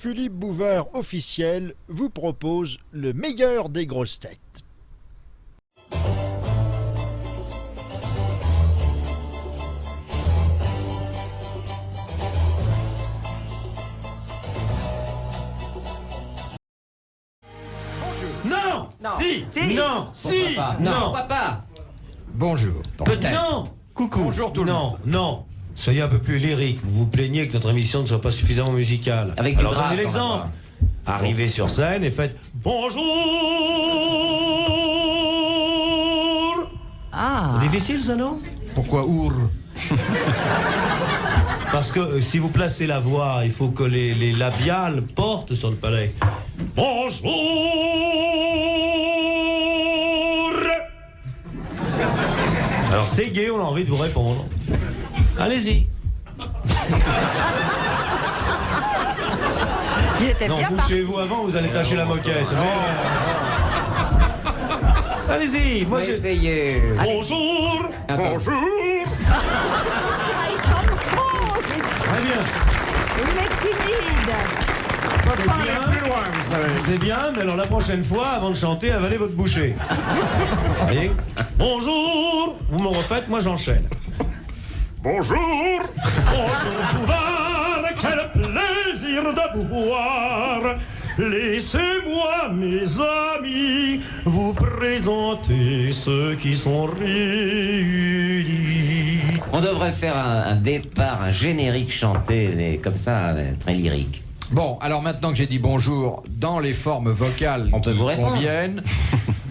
Philippe Bouvard officiel vous propose le meilleur des grosses têtes. Non, Non. Si, Si. non, si, non. Pourquoi pas? Bonjour. Peut-être. Non. Coucou. Bonjour tout le monde. Non. Soyez un peu plus lyrique. Vous vous plaignez que notre émission ne soit pas suffisamment musicale. Avec du Alors grave, donnez l'exemple. Arrivez sur scène et faites bonjour. Ah. Difficile ça, non? Pourquoi our? Parce que si vous placez la voix, il faut que les labiales portent sur le palais. Bonjour. Alors c'est gay, on a envie de vous répondre. Allez-y. Il était Non, bien bouchez-vous avant, vous allez tâcher la moquette. Allez-y, moi j'ai... Essayez. Bonjour. Attends. Bonjour. Très bien. Il est timide. C'est bien, mais alors la prochaine fois, avant de chanter, avalez votre bouchée. Voyez? Bonjour. Vous me refaites, moi j'enchaîne. Bonjour. Bonjour Bouvard, quel plaisir de vous voir. Laissez-moi, mes amis, vous présenter ceux qui sont réunis. On devrait faire un départ, un générique chanté, mais comme ça, très lyrique. Bon, alors maintenant que j'ai dit bonjour dans les formes vocales On peut qui vous répondre. conviennent,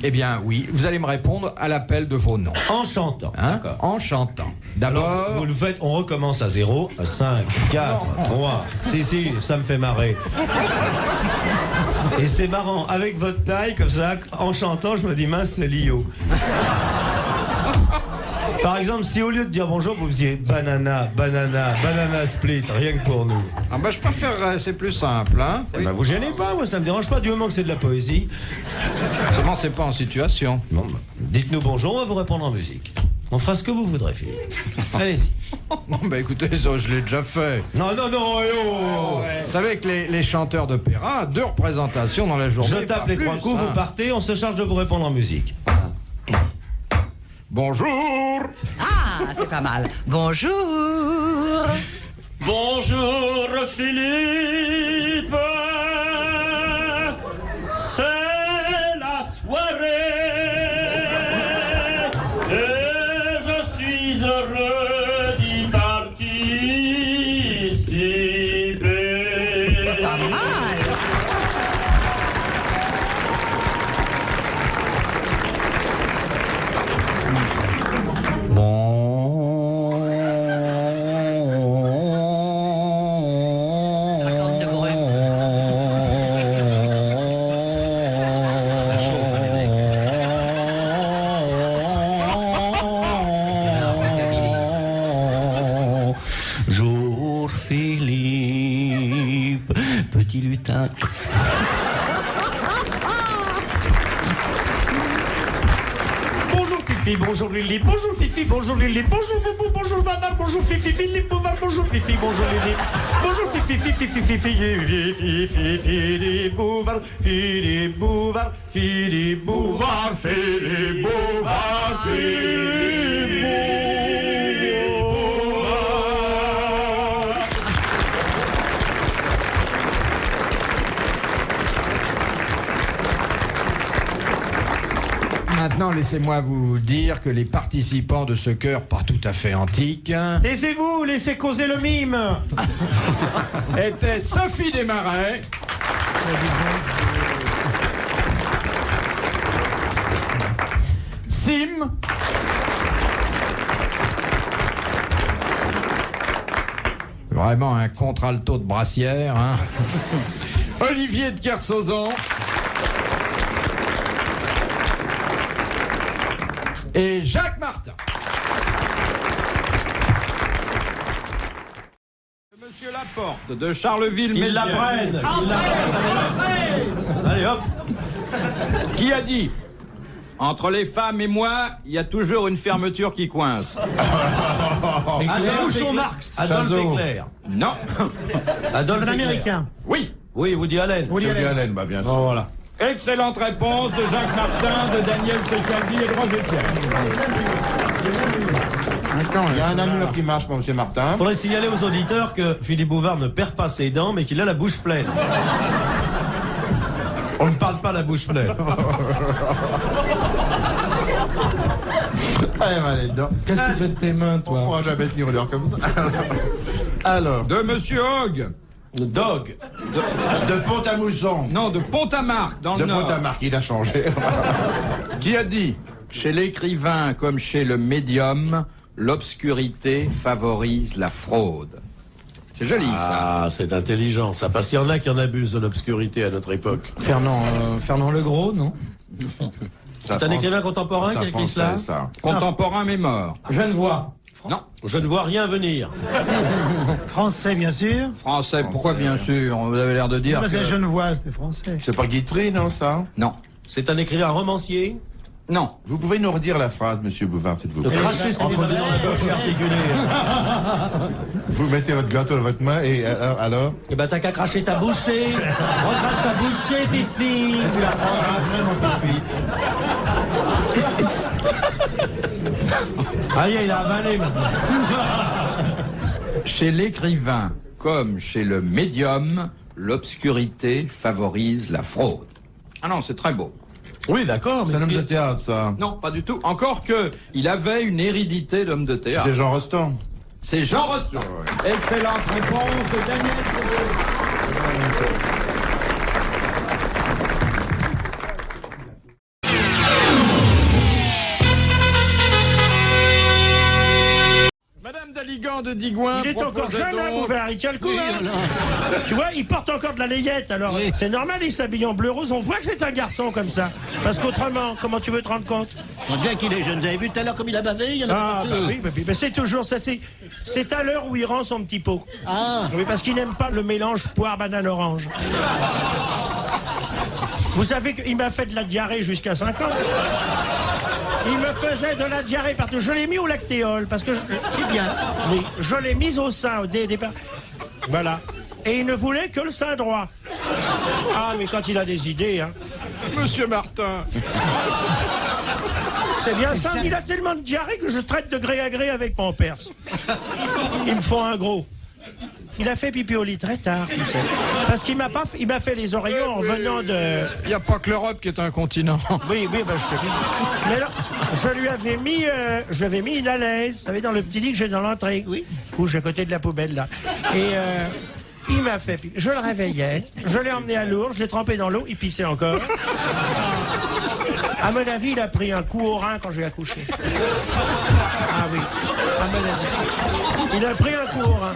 eh bien oui, vous allez me répondre à l'appel de vos noms. En chantant. Hein, D'accord. en chantant. Alors, D'abord, vous le faites, on recommence à 0, à 5, 4, 3. Si, ça me fait marrer. Et c'est marrant, avec votre taille, comme ça, en chantant, je me dis, mince, c'est Lio. Par exemple, si au lieu de dire bonjour, vous faisiez banana, banana, banana split, rien que pour nous. ah bah, je préférerais, c'est plus simple, hein. Eh ben, vous gênez pas, moi, ça me dérange pas, du moment que c'est de la poésie. Seulement, c'est pas en situation. Bon, bah, dites-nous bonjour, on va vous répondre en musique. On fera ce que vous voudrez, Philippe. Allez-y. Non, bah écoutez, ça, je l'ai déjà fait. Non, oh. Vous savez que les chanteurs d'opéra, 2 représentations dans la journée. Je tape pas les plus, 3 coups, hein. vous partez, on se charge de vous répondre en musique. Bonjour. Ah, c'est pas mal. Bonjour. Bonjour Philippe. C'est la soirée et je suis heureux d'y participer. Pas mal. La corne de Bourret. Ça chauffe, les mecs. Bonjour Philippe, petit lutin. Bonjour Fifi, bonjour Lily, bonjour Fifi, bonjour Lily, bonjour Boubou, bonjour Madame, bonjour Fifi, Philippe Bouvard, bonjour Fifi, bonjour Lily, bonjour Fifi, Fifi, Fifi, Fifi, Philippe Bouvard, Philippe Bouvard, Philippe Bouvard, Philippe Bouvard, Philippe Bouvard. Maintenant, laissez-moi vous dire que les participants de ce chœur pas tout à fait antique Taisez-vous, laissez causer le mime. étaient Sophie Desmarais, Sim, vraiment un contralto de brassière, hein. Olivier de Kersauzon et Jacques Martin. Monsieur Laporte de Charleville-Mézières. Ils la prennent. Allez hop. Qui a dit? Entre les femmes et moi, il y a toujours une fermeture qui coince. Adolphe Marx. Adolphe Éclair. Non. Adolphe Américain. Oui. Oui, Woody Allen. Woody Allen, bah bien sûr. Bon, voilà. Excellente réponse de Jacques Martin, de Daniel Secaldi et de Roger Pierre. Il y a un annuleur qui marche pour M. Martin. Faudrait signaler aux auditeurs que Philippe Bouvard ne perd pas ses dents, mais qu'il a la bouche pleine. On ne parle pas la bouche pleine. Allez, allez, dedans. Qu'est-ce que tu fais de tes mains, On ne pourra jamais tenir une heure comme ça. Alors, De Monsieur Hogg. Dog. de Pont-à-Mousson. Non, de Pont-à-Marc, dans De le Nord. Pont-à-Marc, il a changé. Qui a dit « Chez l'écrivain comme chez le médium, l'obscurité favorise la fraude ». C'est joli, ça. Ah, c'est intelligent, ça. Parce qu'il y en a qui en abusent de l'obscurité à notre époque. Fernand Legros, non? C'est un écrivain contemporain qui a écrit cela. Ça. Contemporain mais mort. Genevois. Non. Je ne vois rien venir. Français, bien sûr. Français, pourquoi bien sûr? Vous avez l'air de dire Parce que... que Genevois, c'était français. C'est pas Guitry, non, ça? Non. C'est un écrivain romancier. Non. Vous pouvez nous redire la phrase, Monsieur Bouvard, s'il vous De plaît. cracher ce qu'il vous a dans la bouche et articuler. Vous mettez votre gâteau dans votre main et alors Eh ben, t'as qu'à cracher ta bouchée. Recrache ta bouchée, Fifi. tu la prendras après, mon Fifi. Ah, il a avalé maintenant. Chez l'écrivain comme chez le médium, l'obscurité favorise la fraude. Ah non, c'est très beau. Oui, d'accord. C'est un homme de Mais théâtre, ça. Non, pas du tout. Encore que il avait une hérédité d'homme de théâtre. C'est Jean Rostand. C'est Jean Rostand. Excellente réponse de Daniel Secaldi. Madame Daligan de Digoin. Il est encore proposait jeune, hein, donc- Bouvard, il tient le coup, hein. Tu vois, il porte encore de la layette, alors c'est normal, il s'habille en bleu rose, on voit que c'est un garçon comme ça. Parce qu'autrement, comment tu veux te rendre compte? On dirait qu'il est jeune. Vous avez vu tout à l'heure comme il a bavé? Il y en a Ah, pas bah deux. oui, mais c'est toujours ça, c'est à l'heure où il rend son petit pot. Ah. Oui, parce qu'il n'aime pas le mélange poire, banane, orange. Vous savez qu'il m'a fait de la diarrhée jusqu'à 5 ans. Il me faisait de la diarrhée partout. Je l'ai mis au lactéol, parce que... C'est bien. Oui, je l'ai mis au sein au départ. Voilà. Et il ne voulait que le sein droit. Ah, mais quand il a des idées, hein. Monsieur Martin. C'est bien ça, mais il a tellement de diarrhée que je traite de gré à gré avec mon perse. Ils me font un gros. Il a fait pipi au lit très tard, tu sais. Parce qu'il m'a fait les oreillons en venant de... Il n'y a pas que l'Europe qui est un continent. Oui, ben je sais. Mais là, je lui avais mis une alaise, vous savez, dans le petit lit que j'ai dans l'entrée. Oui. Couche à côté de la poubelle, là. Et il m'a fait pipi. Je le réveillais, je l'ai emmené à Lourdes, je l'ai trempé dans l'eau, il pissait encore. À mon avis, il a pris un coup au rein quand j'ai accouché. Ah oui, à mon avis. Il a pris un coup au rein.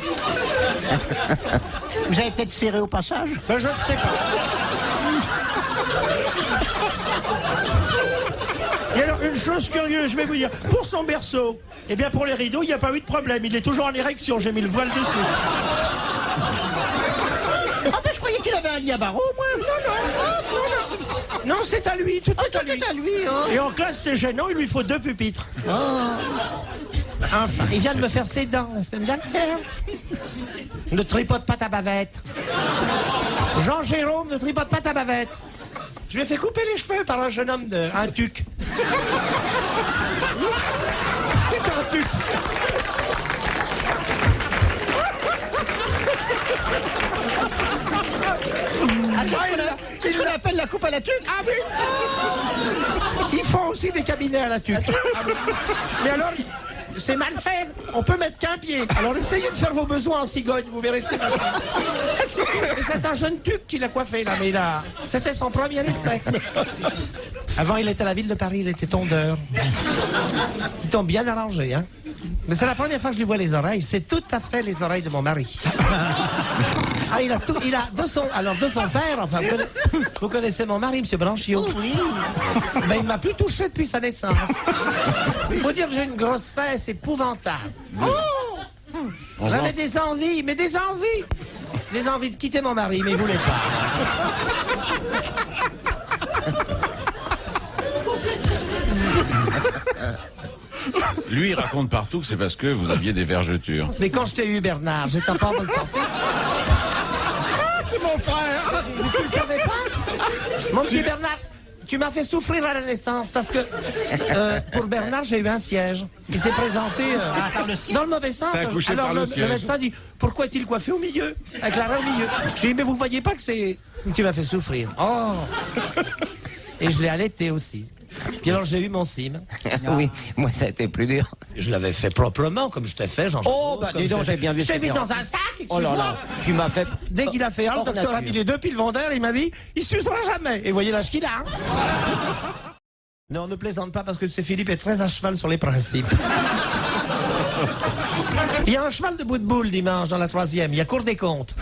Vous avez peut-être serré au passage? Ben, je ne sais pas. Et alors, une chose curieuse, je vais vous dire, pour son berceau, eh bien, pour les rideaux, il n'y a pas eu de problème. Il est toujours en érection, j'ai mis le voile dessus. Ah ben je croyais qu'il avait un lit à barreaux, moi. Non, c'est à lui, tout est à lui. C'est à lui, oh. Et en classe, c'est gênant, il lui faut 2 pupitres. Enfin, Il vient de me faire ses dents la semaine dernière. Ne tripote pas ta bavette. Jean-Jérôme, ne tripote pas ta bavette. Je lui ai fait couper les cheveux par un jeune homme un tuc. C'est un tuc. Il l'appelle la coupe à la tuque. Ah oui. Ils font aussi des cabinets à la tuque. Ah oui. Mais alors, c'est mal fait. On peut mettre qu'un pied. Alors essayez de faire vos besoins en cigogne, vous verrez, c'est facile. Et c'est un jeune tuc qui l'a coiffé là, mais là, c'était son premier essai. Avant, il était à la ville de Paris, il était tondeur. Il tombe bien arrangé, hein. Mais c'est la première fois que je lui vois les oreilles. C'est tout à fait les oreilles de mon mari. Ah, il a de son père, enfin, vous connaissez mon mari, M. Branchiot. Oui. Ben, il m'a plus touché depuis sa naissance. Il faut dire que j'ai une grossesse épouvantable. J'avais des envies, mais des envies. Des envies de quitter mon mari, mais il voulait pas. Lui, il raconte partout que c'est parce que vous aviez des vergetures. Mais quand je t'ai eu, Bernard, j'étais pas en bonne santé. mon frère. Mais tu le savais pas? Mon petit Bernard, tu m'as fait souffrir à la naissance parce que pour Bernard, j'ai eu un siège. Il s'est présenté dans le mauvais sens. Alors le médecin dit, pourquoi est-il coiffé au milieu? Avec l'arrêt au milieu. Je dis, mais vous voyez pas que c'est... Tu m'as fait souffrir. Oh. Et je l'ai allaité aussi. Puis alors j'ai eu mon cime. Oui, moi ça a été plus dur. Je l'avais fait proprement, comme je t'ai fait, Jean-Jacques. Oh, bah dis donc, j'ai bien vu. Je l'ai mis dans un sac, oh là là, tu m'as fait... Dès qu'il a fait un, le docteur a mis les 2 piles Vendère, il m'a dit, il s'usera jamais. Et voyez l'âge qu'il a. Hein. Non, ne plaisante pas parce que tu sais, Philippe est très à cheval sur les principes. Il y a un cheval de bout de boule dimanche dans la 3e, il y a Cour des comptes.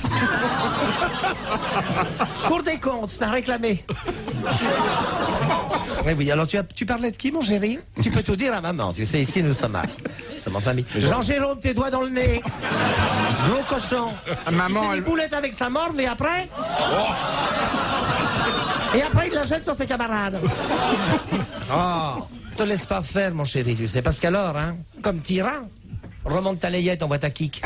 Cour des comptes, c'est un réclamé. Oui, oui, alors tu parlais de qui, mon chéri? Tu peux tout dire à maman, tu sais, ici nous sommes en famille. Jean-Jérôme, tes doigts dans le nez. Gros cochon. Maman, il fait des boulettes avec sa morve et après... Et après, il la jette sur ses camarades. Oh, te laisse pas faire, mon chéri, tu sais, parce qu'alors, hein, comme tyran, remonte ta layette, on voit ta kick.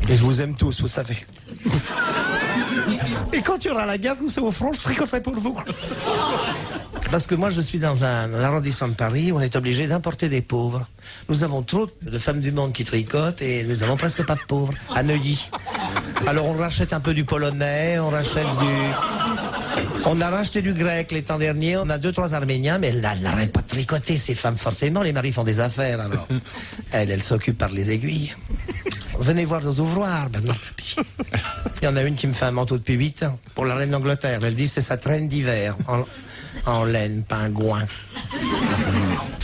Et je vous aime tous, vous savez. Et quand il y aura la guerre, vous savez, au front, je tricoterai pour vous. Parce que moi, je suis dans un arrondissement de Paris où on est obligé d'importer des pauvres. Nous avons trop de femmes du monde qui tricotent et nous avons presque pas de pauvres, à Neuilly. Alors on rachète un peu du polonais, on a racheté du grec les temps derniers, on a 2-3 arméniens, mais elles n'arrêtent pas de tricoter, ces femmes, forcément, les maris font des affaires, alors. Elles s'occupent par les aiguilles. Venez voir nos ouvroirs, Bernard Tapie. Il y en a une qui me fait un manteau depuis 8 ans, pour la reine d'Angleterre. Elle dit c'est sa traîne d'hiver, en laine, pingouin.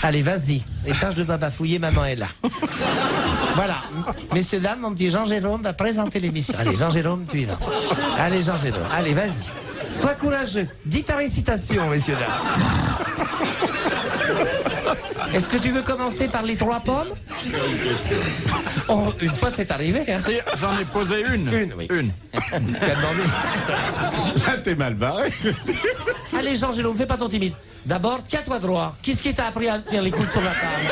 Allez, vas-y, les tâches de babafouiller, maman est là. Voilà, messieurs, dames, mon petit Jean-Jérôme va présenter l'émission. Allez, Jean-Jérôme, tu y vas. Allez, Jean-Jérôme, allez, vas-y. Sois courageux, dis ta récitation, messieurs, dames. Est-ce que tu veux commencer par les 3 pommes? Oh, une fois c'est arrivé, hein. Si, j'en ai posé une. Une, oui. Une. Là, t'es mal barré. Allez, Jean-Jérôme, fais pas ton timide. D'abord, tiens-toi droit. Qu'est-ce qui t'a appris à tenir les coudes sur la table?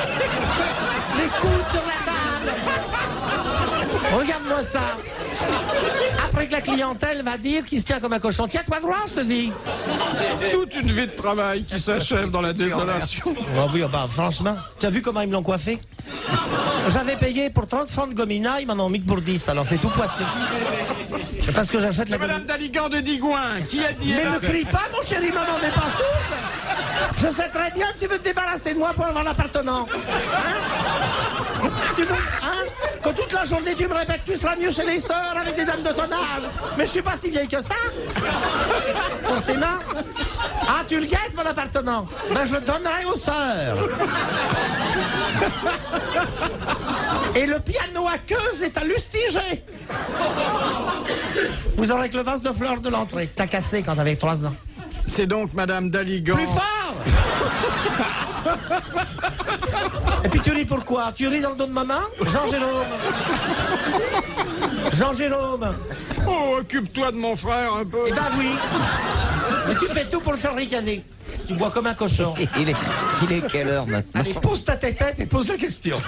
Les coudes sur la table. Regarde-moi ça. Après que la clientèle va dire qu'il se tient comme un cochon. Tiens-toi droit, je te dis. Toute une vie de travail qui s'achève dans la désolation. Oh oui, bah, franchement, tu as vu comment ils me l'ont coiffé? J'avais payé pour 30 francs de gomina, ils m'en ont mis que pour 10, alors c'est tout poissé. Parce que j'achète la Madame Daligan de Digoin, qui a dit... Mais ne crie pas, mon chéri, maman n'est pas sourde. Je sais très bien que tu veux te débarrasser de moi pour avoir l'appartement. Hein? Tu veux, hein? Que toute la journée tu me répètes que tu seras mieux chez les sœurs avec des dames de ton âge. Mais je suis pas si vieille que ça. Forcément. Ah, tu le guettes, mon appartement? Ben, je le donnerai aux sœurs. Et le piano à queue est à Lustiger. Vous aurez que le vase de fleurs de l'entrée. T'as cassé quand t'avais 3 ans. C'est donc Madame Daligan... Plus fort. Et puis tu ris pourquoi? Tu ris dans le dos de maman? Jean-Jérôme. Jean-Jérôme. Oh, occupe-toi de mon frère un peu. Eh ben oui. Mais tu fais tout pour le faire ricaner. Tu bois comme un cochon. Il est quelle heure maintenant? Allez, pose ta tête et pose la question.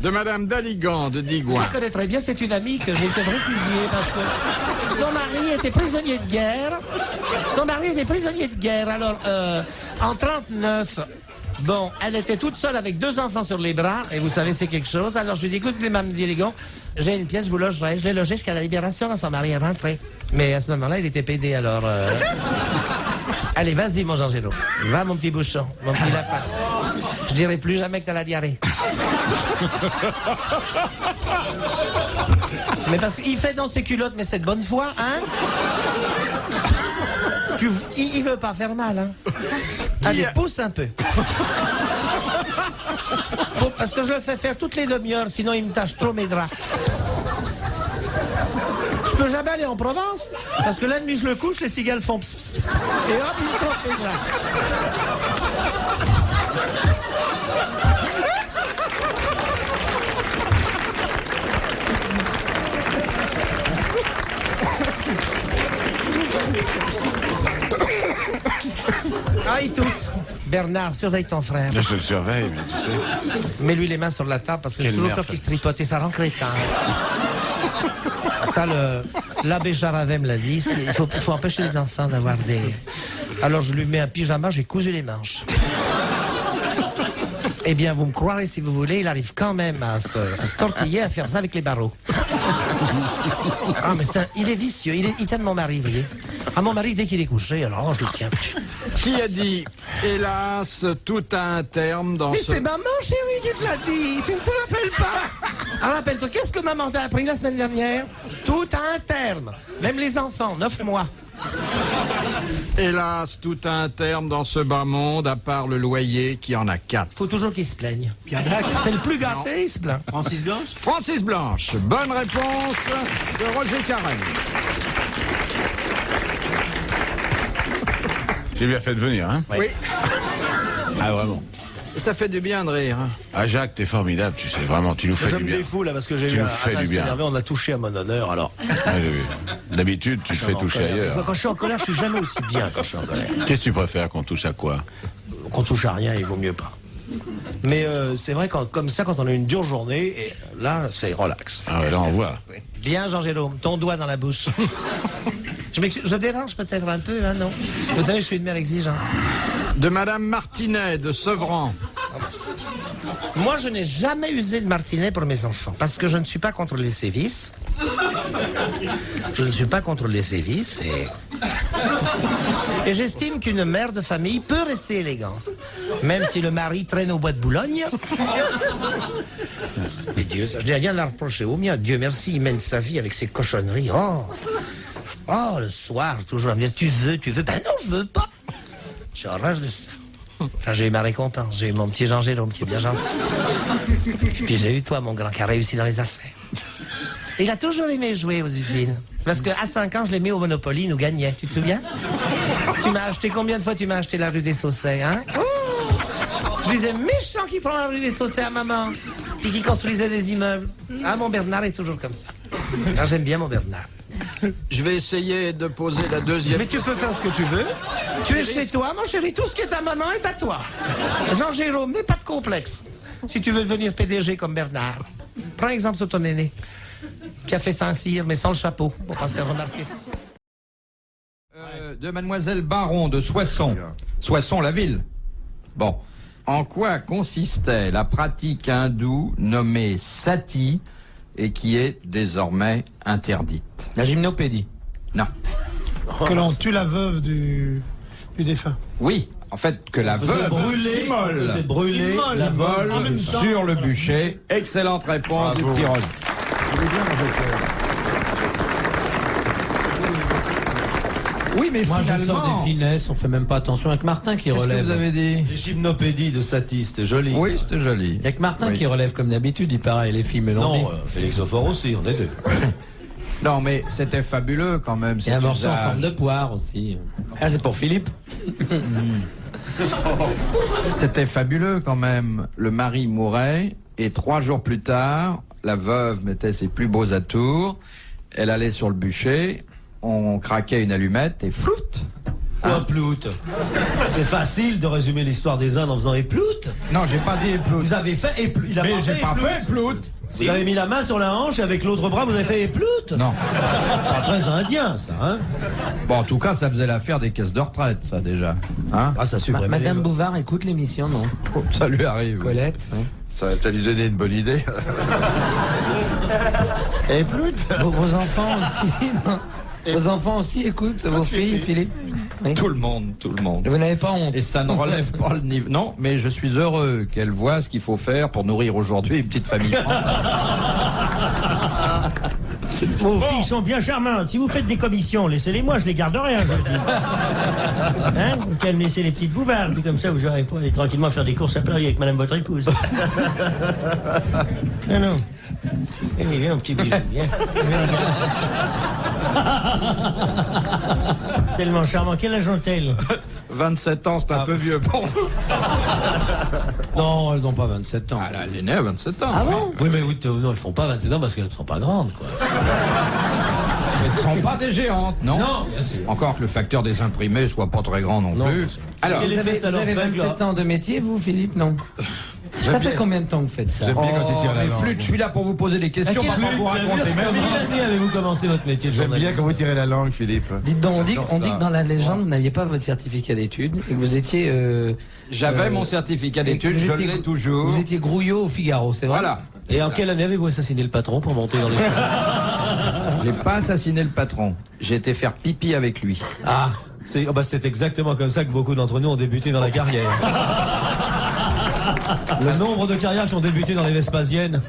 De Madame Daligan de Je Digoin. la connais très bien, c'est une amie que j'ai fait réfugier parce que son mari était prisonnier de guerre. Son mari était prisonnier de guerre. Alors, en 39, bon, elle était toute seule avec 2 enfants sur les bras, et vous savez, c'est quelque chose. Alors, je lui dis, écoute, Mme Daligan, j'ai une pièce, vous logerez. Je l'ai logé jusqu'à la libération quand son mari est rentré. Mais à ce moment-là, il était pédé, alors... Allez, vas-y, mon Jean-Gélo. Va, mon petit bouchon, mon petit lapin. Je dirai plus jamais que t'as la diarrhée. Mais parce qu'il fait dans ses culottes, mais c'est de bonne foi, hein? Il veut pas faire mal, hein? Allez, pousse un peu. Parce que je le fais faire toutes les demi-heures, sinon il me tâche trop mes draps. Je peux jamais aller en Provence, parce que la nuit je le couche, les cigales font pss, et hop, il me trompe mes draps. Ah, il tousse. Bernard, surveille ton frère. Je le surveille, mais tu sais. Mets-lui les mains sur la table parce que j'ai Quelle toujours merde, peur qu'il se tripote et ça rend crétin. Ça, l'abbé Jaravet me l'a dit, il faut empêcher les enfants d'avoir des... Alors je lui mets un pyjama, j'ai cousu les manches. Eh bien, vous me croirez si vous voulez, il arrive quand même à se tortiller, à faire ça avec les barreaux. Ah, mais il est vicieux, il t'aime mon mari, vous voyez. Ah, mon mari, dès qu'il est couché, alors je le tiens. Qui a dit, hélas, tout a un terme dans Mais ce... c'est maman, chérie, qui te l'a dit, tu ne te rappelles pas. Alors, rappelle-toi, qu'est-ce que maman t'a appris la semaine dernière? Tout a un terme, même les enfants, 9 mois. Hélas, tout a un terme dans ce bas monde, à part le loyer qui en a 4. Faut toujours qu'il se plaigne. C'est le plus gâté, il se plaint. Francis Blanche? Francis Blanche, bonne réponse de Roger Carrel. J'ai bien fait de venir, hein? Oui. Ah, vraiment. Ça fait du bien de rire. Hein. Ah, Jacques, t'es formidable, tu sais, vraiment, tu nous fais Je du me bien. défoule là parce que j'ai Tu eu me un fais du instant bien. énervé, on a touché à mon honneur alors. Ah, j'ai vu. D'habitude, tu te fais toucher Des fois, ailleurs. quand je suis en colère, je suis jamais aussi bien quand je suis en colère. Qu'est-ce que tu préfères qu'on touche à quoi? Qu'on touche à rien, il vaut mieux pas. Mais c'est vrai, comme ça, quand on a une dure journée, et là, c'est relax. Ah ouais, là, on voit. Bien, Jean-Jérôme, ton doigt dans la bouche. Je dérange peut-être un peu, hein, non? Vous savez, je suis une mère exigeante. De Madame Martinet de Sevran. Moi, je n'ai jamais usé de martinet pour mes enfants, parce que je ne suis pas contre les sévices. Je ne suis pas contre les sévices et j'estime qu'une mère de famille peut rester élégante, même si le mari traîne au bois de Boulogne. Mais Dieu, je n'ai rien à reprocher au mien. Dieu merci, il mène sa vie avec ses cochonneries. Oh, le soir, toujours à me dire, tu veux. Ben non, je veux pas. J'ai horreur de ça. Enfin, j'ai eu ma récompense. J'ai eu mon petit Jean-Jérôme qui est bien gentil. Puis j'ai eu toi, mon grand, qui a réussi dans les affaires. Il a toujours aimé jouer aux usines. Parce qu'à 5 ans, je l'ai mis au Monopoly, il nous gagnait. Tu te souviens? Tu m'as acheté combien de fois tu m'as acheté la rue des Saussets, hein? Je disais, méchant qui prend la rue des Saussets à maman. Puis qui construisait des immeubles. Ah, mon Bernard est toujours comme ça. Alors, j'aime bien mon Bernard. Je vais essayer de poser la deuxième. Mais tu peux faire ce que tu veux. Tu es chez toi, mon chéri. Tout ce qui est à maman est à toi. Jean-Jérôme, n'aie pas de complexe. Si tu veux devenir PDG comme Bernard, prends exemple sur ton aîné, qui a fait Saint-Cyr, mais sans le chapeau, pour pas se faire remarquer. De Mademoiselle Baron de Soissons. Soissons, la ville. Bon. En quoi consistait la pratique hindoue nommée sati et qui est désormais interdite? La gymnopédie. Non. Que l'on tue la veuve du défunt. Oui, en fait, que la veuve s'immole la veuve en même temps. sur le bûcher. Excellente réponse du petit Rose. Oui, mais Moi, je finalement... sors des finesses, on fait même pas attention. Avec Martin qui Qu'est-ce relève. que vous avez dit? Les gymnopédies de Satie, c'était joli. Oui, c'était joli. Avec Martin Oui. qui relève comme d'habitude, il paraît, les filles me l'ont dit. Non, Félix Aufort aussi, on est deux. Non, mais c'était fabuleux quand même. Et un morceau en forme de poire aussi. Ah, c'est pour Philippe. C'était fabuleux quand même. Le mari mourait et 3 jours plus tard, la veuve mettait ses plus beaux atours. Elle allait sur le bûcher, on craquait une allumette et floute. Quoi, ploute? C'est facile de résumer l'histoire des Indes en faisant éploute. Non, j'ai pas dit éploute. Vous avez fait éploute. Il a Mais pas j'ai fait pas éploute. fait éploute. Vous avez mis la main sur la hanche et avec l'autre bras, vous avez fait éploute. Non. Pas très indien, ça, hein? Bon, en tout cas, ça faisait l'affaire des caisses de retraite, ça déjà. Hein? Ah, ça supprime. Madame Bouvard écoute l'émission, non? Ça lui arrive. Colette, oui. Ça va peut-être lui donner une bonne idée. Et plus Vos enfants aussi, non? Vos enfants aussi écoutent, vos filles, Philippe? Oui. Tout le monde. Vous n'avez pas honte? Et ça ne relève pas le niveau. Non, mais je suis heureux qu'elle voit ce qu'il faut faire pour nourrir aujourd'hui une petite famille française. Vos filles sont bien charmantes. Si vous faites des commissions, laissez-les moi, je les garderai, je vous dis. Hein? Vous pouvez me laisser les petites bouvardes, puis comme ça vous aurez pas aller tranquillement faire des courses à Paris avec madame votre épouse. Non. Eh, viens, un petit bisou, viens. Tellement charmant. Quel âge ont-elles? 27 ans, c'est un peu vieux pour vous. Non, elles n'ont pas 27 ans. Elle est née à 27 ans. Ah bon? Oui, mais oui, non, elles font pas 27 ans parce qu'elles ne sont pas grandes, quoi. Ce ne sont pas des géantes, non? Non, bien sûr. Encore que le facteur des imprimés soit pas très grand non plus. Alors, Vous avez 27 ans de métier, vous, Philippe, non? Ça fait combien de temps que vous faites ça? J'aime bien quand il tire la mais langue. Flûte, je suis là pour vous poser des questions, pas pour vous raconter même. Quelle année avez-vous commencé votre métier de J'aime bien journaliste? quand vous tirez la langue, Philippe. Dites donc, on dit J'adore ça. que dans la légende, vous n'aviez pas votre certificat d'études et que vous étiez... J'avais mon certificat d'études, vous je étiez- l'ai toujours. Vous étiez grouillot au Figaro, c'est vrai? Voilà. Et en quelle année avez-vous assassiné le patron pour monter dans les... J'ai pas assassiné le patron. J'ai été faire pipi avec lui. Ah, c'est exactement comme ça que beaucoup d'entre nous ont débuté dans la carrière. Le nombre de carrières qui ont débuté dans les Vespasiennes.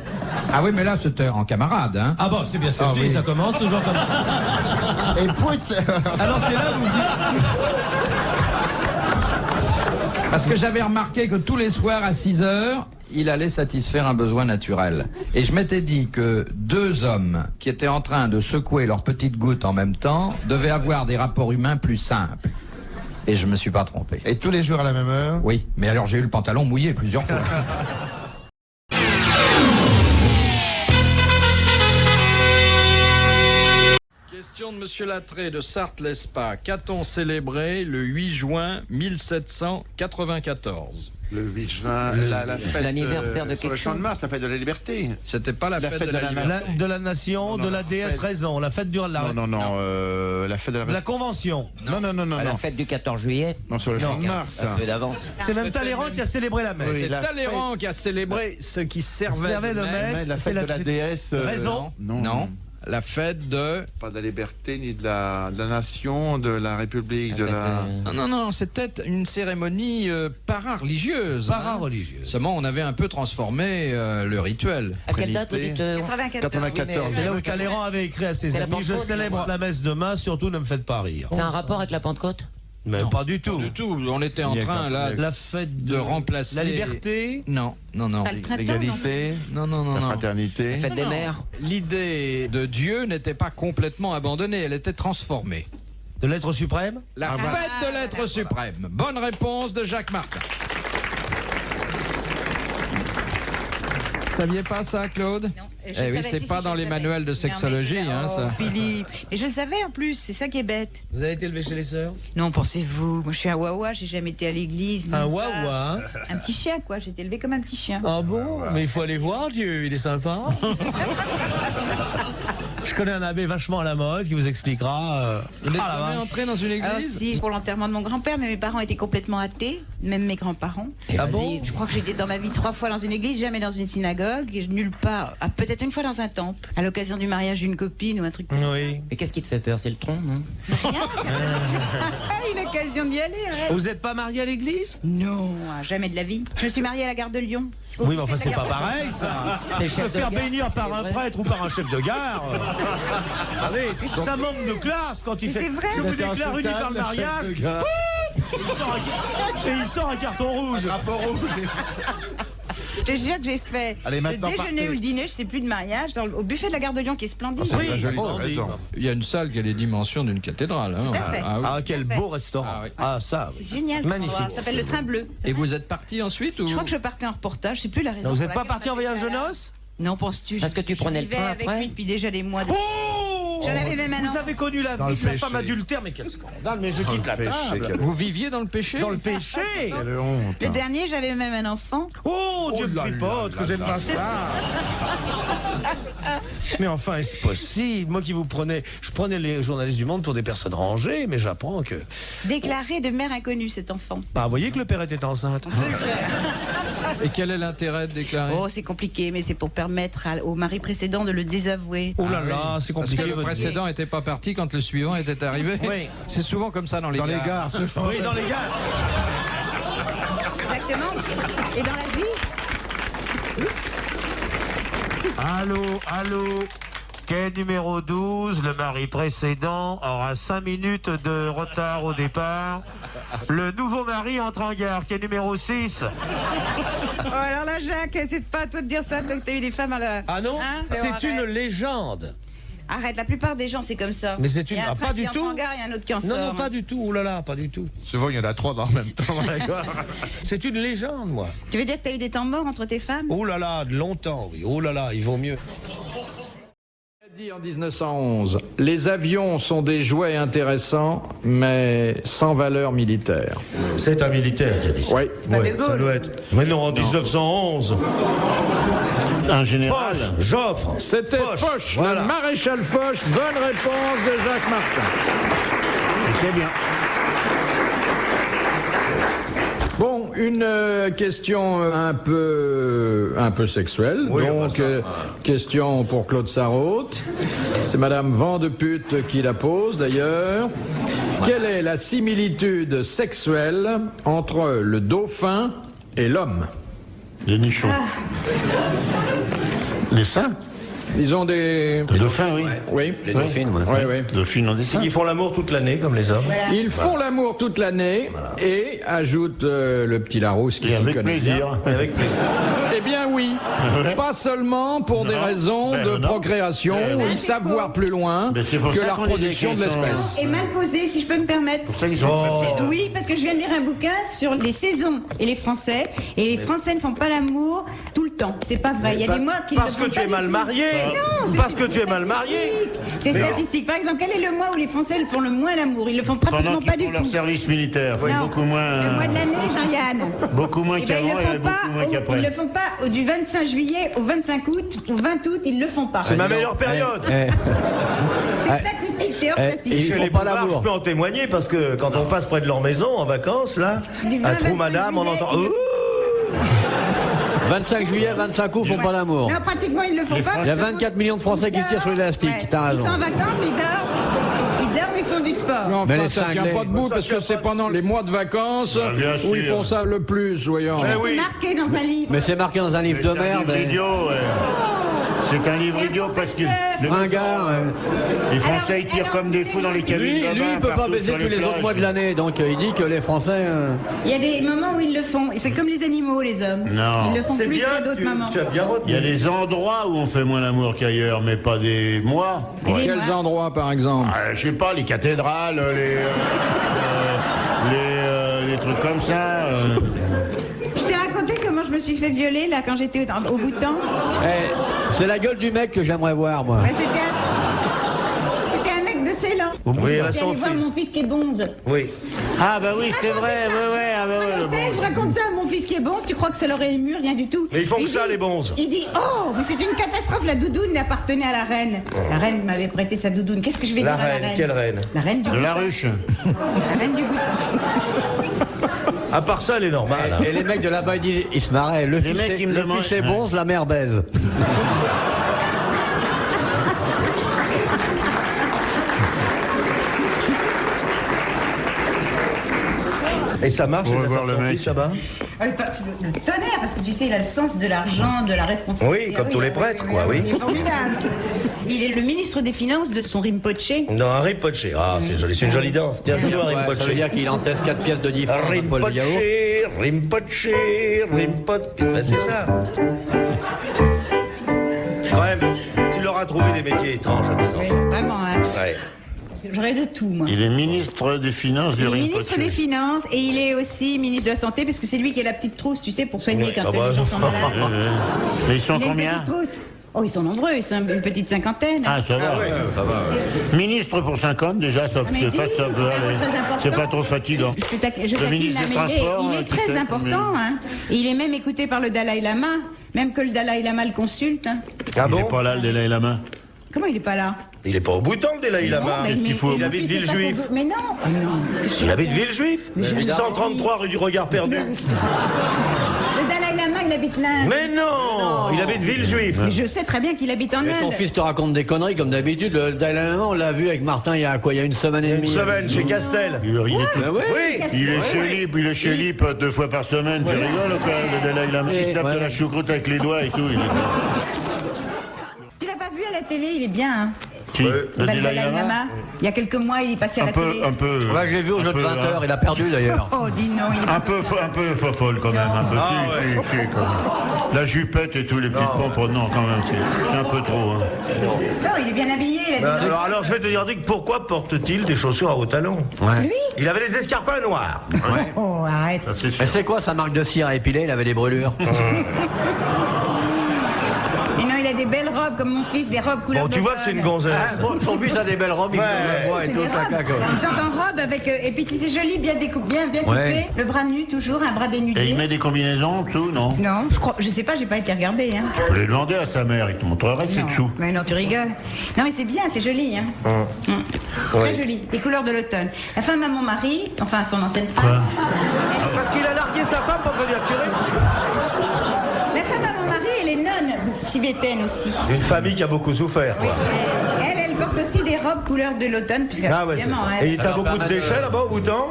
Ah oui, mais là, c'était en camarade, hein. Ah bon, c'est bien ce que je dis, ça commence toujours comme ça. Et pouit. Alors c'est là où vous Parce que j'avais remarqué que tous les soirs à 6h, il allait satisfaire un besoin naturel. Et je m'étais dit que 2 hommes qui étaient en train de secouer leurs petites gouttes en même temps devaient avoir des rapports humains plus simples. Et je me suis pas trompé. Et tous les jours à la même heure? Oui, mais alors j'ai eu le pantalon mouillé plusieurs fois. Question de Monsieur Lattré de Sarthe-l'Espa. Qu'a-t-on célébré le 8 juin 1794? Le 8 juin, la fête l'anniversaire de sur quelque le Champ de chose. Mars, la fête de la liberté. C'était pas la fête de la liberté. de la nation, Non, de non, la déesse fête- raison, la fête Non, la fête de la... de la convention. Non, À la fête du 14 juillet. Non, sur le Champ de Mars. Un peu d'avance. C'est même Talleyrand qui a célébré la messe. Oui, C'est la Talleyrand qui a célébré ce qui servait de messe. La C'est fête de la déesse... Raison. Non. La fête de... Pas de la liberté, ni de la nation, de la République, de la... Non, c'était une cérémonie para-religieuse. Para-religieuse. Seulement, on avait un peu transformé le rituel. À quelle date vous dites 94. C'est là où Talleyrand avait écrit à ses C'est la amis: je Pentecôte, célèbre la messe demain, surtout ne me faites pas rire. C'est un rapport avec la Pentecôte? Mais pas du tout. Du tout, on était en Il y a train quand- là La fête de remplacer... la liberté. Non. L'égalité, Non. la fraternité. La fête des mères? L'idée de Dieu n'était pas complètement abandonnée, elle était transformée. De l'être suprême. La fête de l'être suprême. Bonne réponse de Jacques Martin. Vous saviez pas ça, Claude? Je Eh oui, savais, c'est si, pas si, dans je les savais. manuels de sexologie, Non, mais- hein, ça. Philippe, mais je le savais en plus, c'est ça qui est bête. Vous avez été élevé chez les sœurs? Non, pensez-vous, moi je suis un wawa, j'ai jamais été à l'église. Un nulle wawa? part. Un petit chien quoi, j'ai été élevé comme un petit chien. Ah bon? Mais il faut aller voir Dieu, il est sympa. Je connais un abbé vachement à la mode qui vous expliquera. Vous n'êtes Ah, la jamais vache. entré dans une église? Alors si, pour l'enterrement de mon grand-père, mais mes parents étaient complètement athées, même mes grands-parents. Ah bon? Je crois que j'étais dans ma vie 3 fois dans une église, jamais dans une synagogue, et nulle part, ah, peut-être une fois dans un temple, à l'occasion du mariage d'une copine ou un truc comme ça. Oui. Mais qu'est-ce qui te fait peur? C'est le tronc, non? Ah, eu l'occasion d'y aller, ouais. Vous n'êtes pas marié à l'église? Non, jamais de la vie. Je me suis mariée à la gare de Lyon. Oui, mais enfin, c'est pas pareil, ça. C'est le Se chef de faire gare, bénir par un vrai. prêtre ou par un chef de gare. Allez, ça manque de classe quand il Mais fait. c'est vrai. Je vous C'était déclare uni par le mariage. Et il sort un carton rouge. Je te jure que j'ai fait Allez, le maintenant, déjeuner partez. ou le dîner, je sais plus, de mariage, au buffet de la gare de Lyon qui est splendide. Ah, c'est joli, oh, t'as raison. Il y a une salle qui a les dimensions d'une cathédrale. Hein. Tout à fait. Ah, oui. Ah, quel beau restaurant. Ah, oui. Ah, ça. C'est génial. Magnifique. Ça s'appelle le Train Bleu. Et vous êtes parti ensuite ou... Je crois que je partais en reportage, je sais plus la raison. Vous pour n'êtes pas laquelle parti en on a fait voyage de ça. noces? Non, penses-tu? Parce que tu prenais le Je vivais train avec après? lui depuis déjà des mois. Oh, J'en avais même un vous enfant. avez connu la Dans vie le de la péché. femme adultère, mais quel scandale, mais je quitte la péché, table. quel- Vous viviez dans le péché? Dans le péché. Quelle honte. Le dernier, j'avais même un enfant. Oh, Dieu me là tripote, là que j'aime là pas là. ça. Mais enfin, est-ce possible? Moi qui vous prenais, je prenais les journalistes du Monde pour des personnes rangées, mais j'apprends que... Déclaré de mère inconnue, cet enfant. Bah, vous voyez que le père était enceinte. Et quel est l'intérêt de déclarer? Oh, c'est compliqué, mais c'est pour permettre au mari précédent de le désavouer. Oh là là, c'est Parce compliqué que le votre vie. précédent n'était pas parti quand le suivant était arrivé. Oui. C'est souvent comme ça dans les Dans les gares. gares, ce sont- Oui, dans les gars. Exactement. Et dans la vie, Allô, quai numéro 12, le mari précédent aura 5 minutes de retard au départ. Le nouveau mari entre en gare, quai numéro 6. oh, alors là, Jacques, c'est pas à toi de dire ça, toi que t'as eu des femmes à la... Ah non, Hein, c'est arrête. une légende. Arrête, la plupart des gens, c'est comme ça. Mais c'est une... Il y a un Ah, train pas qui du entre tout. en gare et un autre qui en Non, sort. non, pas du tout. Oh là là, pas du tout. Souvent, il y en a 3 dans le même temps dans la gare. C'est une légende, moi. Tu veux dire que t'as eu des temps morts entre tes femmes? Oh là là, de longtemps, oui. Oh là là, il vaut mieux. dit en 1911, les avions sont des jouets intéressants, mais sans valeur militaire. C'est un militaire qui a dit ça. Oui. Ouais, ça doit être. Mais non, en 1911. Un général. Foch, Joffre. C'était Foch, Voilà. le maréchal Foch. Bonne réponse de Jacques Martin. C'est bien. Bon, une question un peu sexuelle. Oui, donc, question pour Claude Sarraute. C'est Madame Vandepute qui la pose d'ailleurs. Quelle est la similitude sexuelle entre le dauphin et l'homme? Les nichons. Les seins. Ils ont des... Les dauphins, oui. Oui. Les dauphines, moi. Oui, oui. Dauphines ont des seins. Ils font l'amour toute l'année, comme les hommes. Ils font l'amour toute l'année et, ajoute le petit Larousse qui Et s'y avec connaît bien. plaisir. Avec plaisir. Eh bien oui, Ouais. pas seulement pour des Non. raisons Ben de non. procréation, Ben ils savent voir plus loin Ben c'est pour que ça la qu'on disait reproduction de qu'ils sont- l'espèce. Et mal posé, si je peux me permettre. C'est pour ça qu'ils sont Oui, parce que je viens de lire un bouquin sur les saisons et les Français. Et les Français ne font pas l'amour tout le temps. C'est pas vrai. Il y a des mois qui Parce ne que le tu font es pas mal du tout. marié. Non, c'est Parce que tu es mal marié. C'est statistique. Par exemple, quel est le mois où les Français font le moins l'amour? Ils le font Pendant pratiquement pas qu'ils du font leur tout. service militaire. Oui, Non. beaucoup moins. Le mois de l'année, Jean-Yann. Beaucoup moins Eh ben, qu'avant ils le et font pas. beaucoup moins Ils qu'après. le font pas du 25 juillet au 25 août, au 20 août, ils le font pas. C'est ma meilleure période. C'est statistique, c'est hors statistique. Chez les boulevards, je peux en témoigner parce que quand on passe près de leur maison en vacances, là, Du à 20, Trou Madame, on 25 entend. juillet, 25 juillet, 25 coups font pas l'amour. Non, pratiquement, ils le font pas. Il y a 24 millions de Français qui se tirent sur l'élastique, t'as Ils raison. sont en vacances, ils dorment, ils font du sport. Mais enfin, Mais les ça tient cinglés. pas debout parce que c'est pendant les mois de vacances bien où ils sûr. font ça le plus, voyons. Eh C'est oui. marqué dans un livre. Mais c'est marqué dans un livre de C'est un merde. livre et- idiot, ouais. C'est un livre C'est un idiot parce que professeur. Ringard. les Français ils tirent comme des fous dans les cabines Lui, de bain, il peut pas partout baiser sur tous les autres plages. mois de l'année, donc il dit que les Français. Il y a des moments où ils le font. Et c'est comme les animaux, les hommes. Non. Ils le font C'est plus bien, qu'à d'autres moments. tu as bien retenu. Il y a des endroits où on fait moins l'amour qu'ailleurs, mais pas des mois. Et les Quels mois. endroits, par exemple? Je sais pas, les cathédrales, les trucs comme ça. Je t'ai raconté comment je me suis fait violer là quand j'étais au bout de temps. Eh, c'est la gueule du mec que j'aimerais voir, moi. Ouais, c'était un mec de Ceylan. Oui, elle a Qui son allait voir fils. mon fils qui est bonze. Oui. Ah bah oui, c'est vrai, ouais, ah bah ouais, le bon. Je raconte ça à mon fils qui est bonze, tu crois que ça l'aurait ému, rien du tout. Mais ils font Il que ça, dit- les bonzes. Il dit, oh, mais c'est une catastrophe, la doudoune appartenait à la reine. La reine m'avait prêté sa doudoune. Qu'est-ce que je vais La dire à la reine, reine quelle reine? La reine du De la ruche. La reine du goût. À part ça, elle est normale. hein. Et les mecs de là-bas, ils se marraient. Le fils mecs, est- ils me le demandent- fils est bonze, la mère baise. Et ça marche, On va les voir affaires de le ton mec. fils, là-bas Le tonnerre, parce que tu sais, il a le sens de l'argent, de la responsabilité. Oui, comme tous les prêtres, quoi, oui. Il est formidable. Il est le ministre des Finances de son Rinpoche. Non, un Rinpoche. Ah, c'est joli, c'est une jolie danse. Tiens, c'est toi, un Ouais, Rinpoche. ça veut dire qu'il encaisse 4 pièces de 10 francs dans un poêle de yaourt. Rinpoche, ben, c'est ça. Quand même, tu leur as trouvé des métiers étranges à tes enfants. Vraiment, hein. Ouais. J'aurais de tout, moi. Il est ministre des Finances du Il est Rinpoche. ministre des Finances et il est aussi ministre de la Santé parce que c'est lui qui a la petite trousse, tu sais, pour soigner Oui, quand ah bah, les gens sont malades. Mais ils sont Il a une combien petite trousse. Oh, ils sont nombreux, ils sont une petite cinquantaine. Ah, ça va. Ministre pour 50, déjà, ça, mais c'est dis, ça c'est peut vraiment aller. très important. C'est pas trop fatigant. Je Le taquine, ministre là, des mais Transports, il est qui très sait important. Hein. Et il est même écouté par le Dalai Lama, même que le Dalai Lama le consulte. Hein. Ah Il est bon? pas là, le Dalai Lama. Comment il est pas là? Il est pas au bouton, le Dalai Lama. Non, mais- Qu'est-ce qu'il faut? mais Il mon habite fils est pas Villejuif. pour- Mais non, oh non. Il habite Villejuif. 133 rue du Regard Perdu. Le Dalai Lama, il habite l'Inde. Mais non, il habite Villejuif. Mais je sais très bien qu'il habite en Et ton Inde. fils te raconte des conneries comme d'habitude. Le Dalai Lama, on l'a vu avec Martin il y a quoi? Il y a une semaine et Une demie. semaine chez Castel. Il est Ben ouais. Oui. Il est chez Lip, il est chez Lip 2 fois par semaine. Tu rigoles ou quoi, le Dalai Lama? Il tape de la choucroute avec les doigts et tout. Tu l'as pas vu à la télé, il est bien. Hein. Qui? Le Dalai Dalai Lama? Lama. Il y a quelques mois, il est passé à la télé. Un peu. Ouais, je l'ai vu au jeu de 20 heures, il a perdu d'ailleurs. Oh, dis non, il est Un peu fofolle quand même, un peu. Ah, Si, ouais. si, quand même. La jupette et tous les petites pompes, non, quand même, c'est un peu trop. Hein. Non, il est bien habillé. Il a Ben, des- alors, je vais te dire, Dick, pourquoi porte-t-il des chaussures à hauts talons? Lui Il avait des escarpins noirs. Ouais. Oh, arrête. Ça, c'est sûr. Mais c'est quoi sa marque de cire à épiler? Il avait des brûlures. Et non, il a des belles robes robes comme mon fils, des robes couleur Bon, tu vois que c'est une gonzesse. Son fils a des belles robes, il boit et C'est tout, des caca, quoi. robes. Ils sont en robe avec. Et puis tu sais, joli, bien découpé, bien coupé. Ouais. Le bras nu, toujours, un bras dénudé. Et il met des combinaisons, tout, non? Non, je sais pas, j'ai pas été regardée. Hein. Je peux les demander à sa mère, il te montrerait ses Non. dessous. Mais non, tu rigoles. Non, mais c'est bien, c'est joli. Hein. Très joli. Les couleurs de l'automne. La femme à mon mari, enfin son ancienne femme. Parce qu'il a largué sa femme pour venir tirer. La femme à mon mari, elle est nonne tibétaine aussi. Une famille qui a beaucoup souffert, quoi. Elle porte aussi des robes couleur de l'automne, puisque Ah ouais, c'est évidemment, ça. elle. Et t'as beaucoup de déchets là-bas au Bhoutan?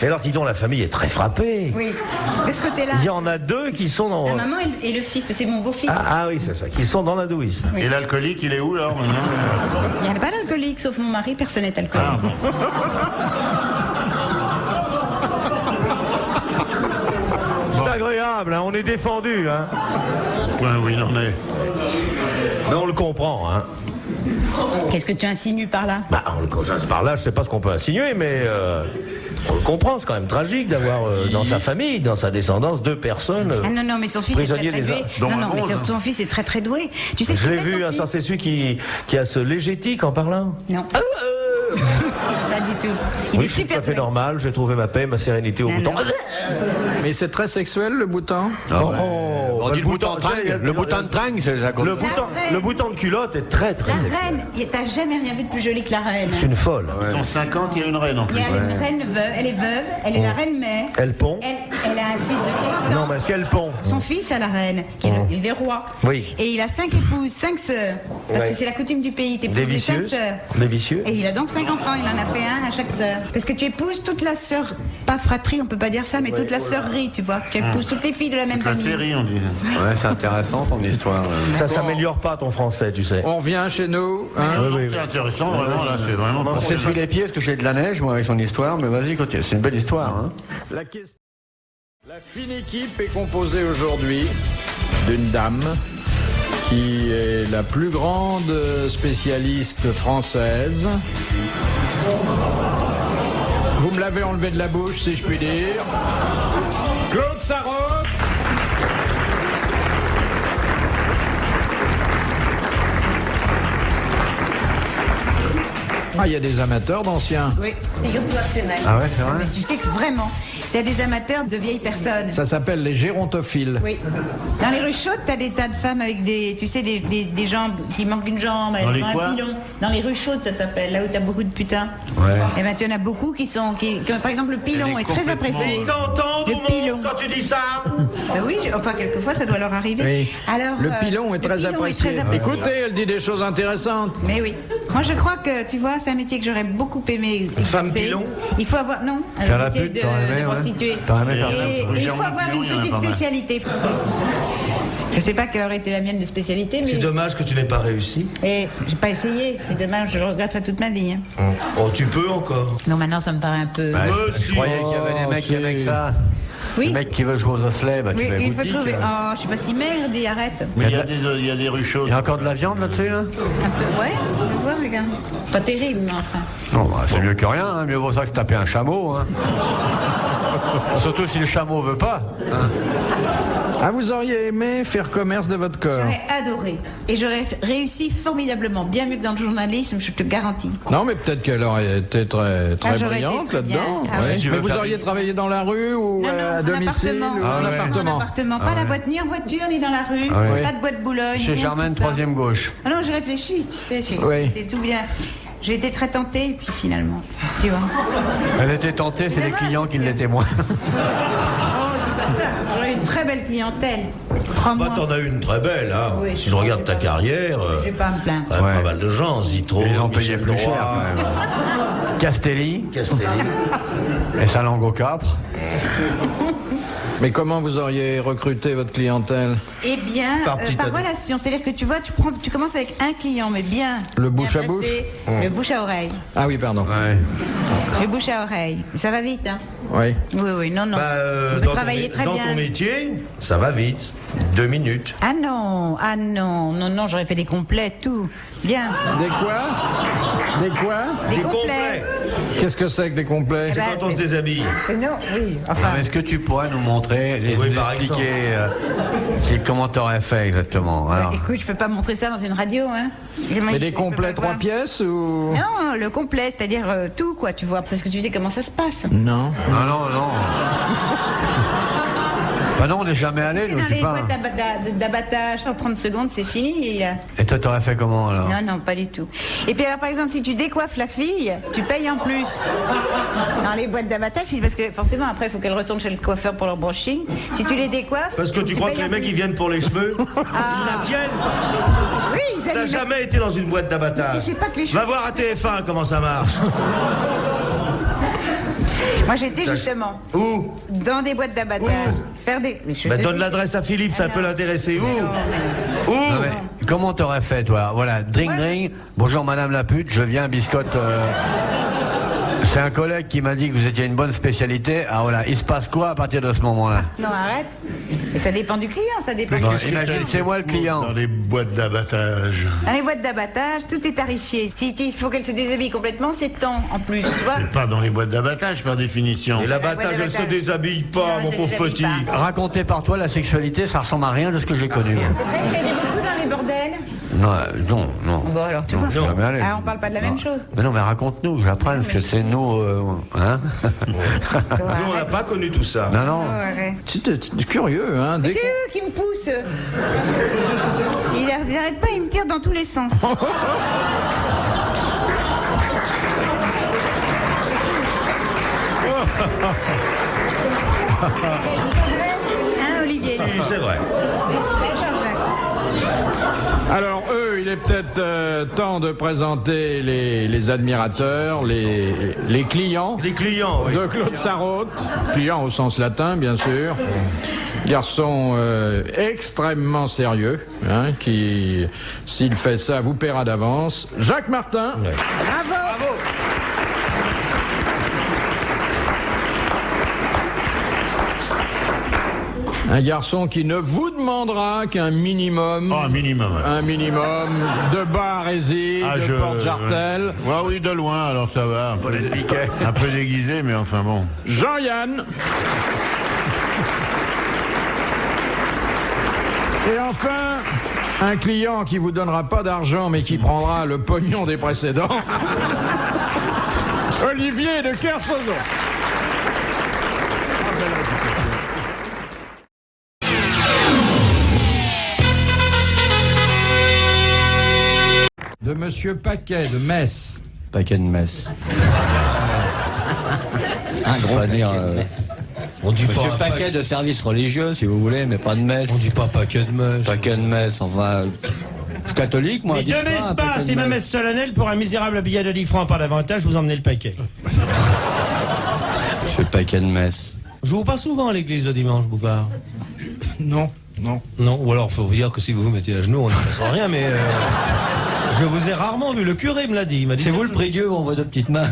Et alors, dis donc, la famille est très frappée. Oui. De ce côté-là. Il y en a deux qui sont dans... La maman et le fils, c'est mon beau-fils. Ah oui, c'est ça, qui sont dans l'hindouisme. Oui. Et l'alcoolique, il est où, là, maintenant? Il n'y a pas d'alcoolique, sauf mon mari, personne n'est alcoolique. C'est agréable, hein, on est défendu, hein. Point où il en est. Mais on le comprend, hein. Qu'est-ce que tu insinues par là? Bah, par là, je sais pas ce qu'on peut insinuer, mais on le comprend, c'est quand même tragique d'avoir dans sa famille, dans sa descendance, deux personnes Ah non, non, mais son fils est très, prisonniers très des doué. dont Non, un non, mais onze, hein. son fils est très, très doué. Tu sais ce Je qu'il l'ai fait, vu, son hein, fils ça c'est celui qui a ce légétique en parlant. Non. Pas du tout. Il Oui, est c'est tout super à fait doué. normal, j'ai trouvé ma paix, ma sérénité au Non, Bhoutan. non. Mais c'est très sexuel, le Bhoutan. On dit le Bhoutan tringue. Le Bhoutan de tringue, c'est la le bouton de culotte est très très La sexuel. reine, t'as jamais rien vu de plus joli que la reine. C'est une folle. Ils sont 50, il y a une reine en Il plus. y a une reine veuve, elle est veuve, elle est la reine mère. Elle pond. Elle a un fils de 3 ans. Non, mais est-ce qu'elle pond? Son fils a la reine, qui est le roi. Oui. Et il a 5 épouses, 5 sœurs. Parce Ouais. que c'est la coutume du pays, Des t'épouses les 5 vicieuses. sœurs. Des vicieux. Et il a donc 5 enfants, il en a fait un à chaque sœur. Parce que tu épouses toute la sœur, pas fratrie, on peut pas dire ça, mais toute la sœurrie, tu vois. Tu épouses toutes les filles de la même Toute la famille. série, on dit. Ouais, c'est intéressant ton histoire. Ça s'améliore pas ton français, tu sais. On revient chez nous. Hein. Non, c'est intéressant, vraiment, là, c'est vraiment... On s'essuie les pieds parce que j'ai de la neige, moi, avec son histoire, mais vas-y, continue. C'est une belle histoire. Hein. La fine équipe est composée aujourd'hui d'une dame qui est la plus grande spécialiste française. Vous me l'avez enlevé de la bouche, si je puis dire. Claude Sarraute. Ah, il y a des amateurs d'anciens. Oui, figure-toi que c'est vrai. Ah ouais, c'est vrai. Mais tu sais que vraiment, il y a des amateurs de vieilles personnes. Ça s'appelle les gérontophiles. Oui. Dans les rues chaudes, t'as des tas de femmes avec des, tu sais, des jambes qui manquent d'une jambe, elles ont un pilon. Dans les rues chaudes, ça s'appelle, là où t'as beaucoup de putains. Ouais. Et ben, tu en as beaucoup qui par exemple, le pilon est très apprécié. Le pilon. Quand tu dis ça. Ben oui, enfin, quelquefois, ça doit leur arriver. Oui. Alors, Le pilon est très apprécié. Écoutez, elle dit des choses intéressantes. Mais oui. Moi, je crois que, tu vois, c'est un métier que j'aurais beaucoup aimé Femme exercer. pilon. Il faut avoir, non, Faire un la métier pute, t'aurais aimé, de ouais. prostituée. T'aurais aimé faire Et la pute. il faut avoir une petite spécialité. Je sais pas quelle aurait été la mienne de spécialité, mais... C'est dommage que tu n'aies pas réussi. Et j'ai pas essayé, c'est dommage, je le regretterai toute ma vie. Hein. Oh, tu peux encore. Non, maintenant, ça me paraît un peu... Je croyais qu'il y avait des mecs qui aimaient que ça. Oui. Les mecs qui veulent jouer aux osselets, bah, Oui, tu vas il faut boutique, trouver... Oh, je suis pas si maigre, dis, arrête. Mais il y a des rues chaudes. Il y a encore de la viande là-dessus, là Un peu, ouais, tu veux voir, regarde. Pas terrible, mais enfin. Non, bah, c'est mieux que rien, hein. Mieux vaut ça que se taper un chameau. Hein. Surtout si le chameau veut pas. Hein. Ah, vous auriez aimé faire commerce de votre corps? J'aurais adoré. Et j'aurais réussi formidablement, bien mieux que dans le journalisme, je te garantis. Non, mais peut-être qu'elle aurait été très, très j'aurais été brillante très bien. là-dedans. Ah Ouais. oui. Mais vous auriez travaillé dans la rue ou Non, à en domicile appartement. ou en En appartement? appartement. Ah Pas ouais. la voiture, ni en voiture, ni dans la rue. Ah ouais. Pas de boîte Boulogne. Chez rien de Germaine, tout ça. 3e gauche. Ah non, j'ai réfléchi, tu sais, Oui. c'était tout bien. J'ai été très tentée, et puis finalement, tu vois. Elle était tentée, c'est les clients qui l'étaient moins. Oh, dis pas ça. J'aurais une très belle clientèle. Crois-moi. Bah, t'en as une très belle, hein. Oui, Si je regarde ta carrière, Je vais pas me plaindre. quand même pas mal de gens, Zitro, Ils ont payé Michel plus cher, Droit, quand même. Castelli. Et sa langue au capre. Mais comment vous auriez recruté votre clientèle? Eh bien, Par par, petite année. relation. C'est-à-dire que tu vois, tu commences avec un client, mais bien. Le bien bouche à placé. bouche. Le bouche à oreille. Ah oui, pardon. Le bouche à oreille. Ça va vite, hein? Oui. Oui, oui, non, non. Bah, Vous travaillez très dans bien. ton métier, ça va vite. 2 minutes. Ah non, non, j'aurais fait des complets, tout. Bien. Des quoi? Des quoi? Des complets. Qu'est-ce que c'est que les complets? C'est quand on se déshabille. Non, oui. Enfin, Est-ce que tu pourrais nous montrer et Oui, nous par expliquer comment t'aurais fait exactement? Alors, écoute, je peux pas montrer ça dans une radio, hein. Mais des complets 3 pièces ou? Non, le complet, c'est-à-dire tout, quoi, tu vois, parce que tu sais comment ça se passe. Non. Ah non, non. Bah non, on n'est jamais allé, C'est nous, dans tu les parles. boîtes d'abattage, en 30 secondes, c'est fini. Et toi, t'aurais fait comment alors? Non, non, pas du tout. Et puis alors, par exemple, si tu décoiffes la fille, tu payes en plus. Dans les boîtes d'abattage, parce que forcément, après, il faut qu'elle retourne chez le coiffeur pour leur brushing. Si tu les décoiffes... Parce que tu crois que payes les en mecs, plus. ils viennent pour les cheveux? Ils Ah. la tiennent? Oui, ils T'as allaient- jamais été dans une boîte d'abattage? Tu sais pas que les cheveux... Va voir à TF1 comment ça marche. Moi, j'étais justement Où? dans des boîtes d'abattage. Faire des... Mais je Bah, te donne dis- l'adresse à Philippe, ça peut l'intéresser. Où? Où? Non, mais comment t'aurais fait, toi? Voilà, drink, drink. Bonjour, madame la pute, je viens, biscotte. C'est un collègue qui m'a dit que vous étiez une bonne spécialité. Ah voilà, il se passe quoi à partir de ce moment-là? Non, arrête. Mais ça dépend du client, ça dépend Bon, du... imagine, c'est moi le client. Dans les boîtes d'abattage. Dans les boîtes d'abattage, tout est tarifié. Si il faut qu'elle se déshabille complètement, c'est temps en plus, tu vois. Mais pas dans les boîtes d'abattage, par définition. Et l'abattage, elle se déshabille pas, Non, mon je pauvre déshabille petit. pas. Raconté par toi, la sexualité, ça ressemble à rien de ce que j'ai connu. Peut-être qu'il y en a beaucoup dans les bordels. Non, non, non. Bon, alors tu vois. Je suis jamais allé. Ah, on parle pas de la même chose. Mais non, mais raconte-nous, j'apprends, parce que c'est nous, hein? Nous, on n'a pas connu tout ça. Non, non. Oh, arrête. C'est curieux, hein. Mais dès c'est eux qui me poussent. Ils n'arrêtent pas, ils me tirent dans tous les sens. Hein, Olivier? Si, c'est vrai. Alors eux, il est peut-être temps de présenter les admirateurs, les clients. Les clients, oui. De Claude Sarraute, client au sens latin, bien sûr. Garçon extrêmement sérieux, hein, qui, s'il fait ça, vous paiera d'avance. Jacques Martin. Bravo. Bravo. Un garçon qui ne vous demandera qu'un minimum. Oh, un minimum. Ouais. Un minimum de barésie, de porte-jartel. Ouais, oui, de loin, alors ça va. Un peu déguisé, mais enfin bon. Jean-Yann. Et enfin, un client qui vous donnera pas d'argent, mais qui prendra le pognon des précédents. Olivier de Kersauzon. De Monsieur Paquet de Metz. Paquet de Metz. Un gros paquet de Metz. On dit Monsieur pas Paquet de service religieux, si vous voulez, mais pas de messe. On dit pas paquet de messe. Paquet de messe, enfin... catholique, moi. Mais dites deux messes pas, pas, paquet de c'est ma messe. messe solennelle pour un misérable billet de 10 francs par davantage, vous emmenez le paquet. Monsieur Paquet de Metz. Je vous passe souvent à l'église le dimanche, Bouvard. Non, non. Non, ou alors faut vous dire que si vous vous mettez à genoux, on ne passera rien, mais je vous ai rarement vu. Le curé me l'a dit. Il m'a dit C'est vous le prie-dieu ou on voit deux petites mains?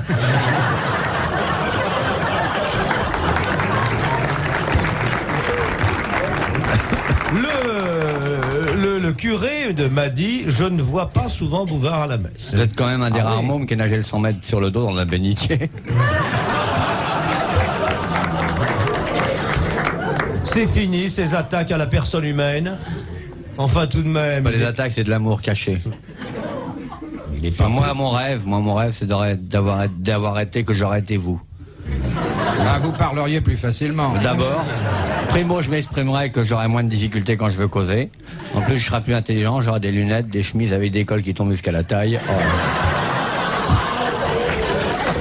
Le curé m'a dit, je ne vois pas souvent Bouvard à la messe. Vous êtes quand même un des Ah rares oui. mômes qui a nagé le 100 mètres sur le dos dans la bénitier. C'est fini, ces attaques à la personne humaine. Enfin, tout de même. Les attaques, c'est de l'amour caché. Il est pas Enfin, mon rêve, c'est d'avoir été que j'aurais été vous. Ah, vous parleriez plus facilement. D'abord, primo, je m'exprimerai que j'aurai moins de difficultés quand je veux causer. En plus, je serai plus intelligent, j'aurai des lunettes, des chemises avec des cols qui tombent jusqu'à la taille. Oh.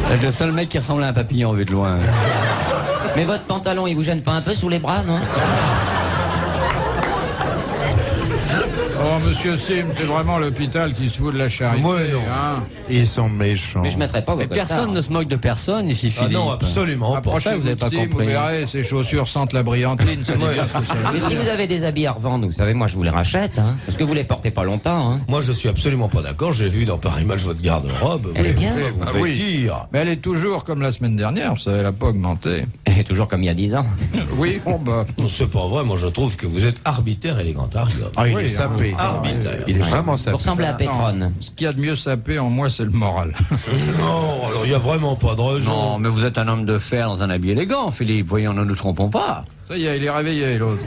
C'est le seul mec qui ressemble à un papillon vu de loin. Mais votre pantalon, il vous gêne pas un peu sous les bras, non? Oh, monsieur Sim, c'est vraiment l'hôpital qui se fout de la charité. Moi, non. Hein. Ils sont méchants. Mais je mettrai pas vos Mais costards. personne ne se moque de personne ici, Ah Philippe. non, absolument pas. ça, vous avez pas Sim, vous compris. verrez, ces chaussures sentent la brillantine, ça dit bien ce que ça veut Mais dire. si vous avez des habits à revendre, vous savez, moi je vous les rachète, hein. Parce que vous les portez pas longtemps, hein. Moi, je suis absolument pas d'accord. J'ai vu dans Paris Match votre garde-robe. Elle est bien. Vous Ah faites oui. dire. Mais elle est toujours comme la semaine dernière, ça, elle n'a pas augmenté. Elle est toujours comme il y a 10 ans. Oui, bon bah. Non, c'est pas vrai. Moi, je trouve que vous êtes arbitraire élégantarium. Ah, il Oui, est sapé. arbitraire. Il est vraiment Vous sapé. ressemblez à Pétronne. Ce qu'il y a de mieux sapé en moi, c'est le moral. Non, alors il n'y a vraiment pas de raison. Non, mais vous êtes un homme de fer dans un habit élégant, Philippe. Voyons, ne nous trompons pas. Ça y est, il est réveillé, l'autre.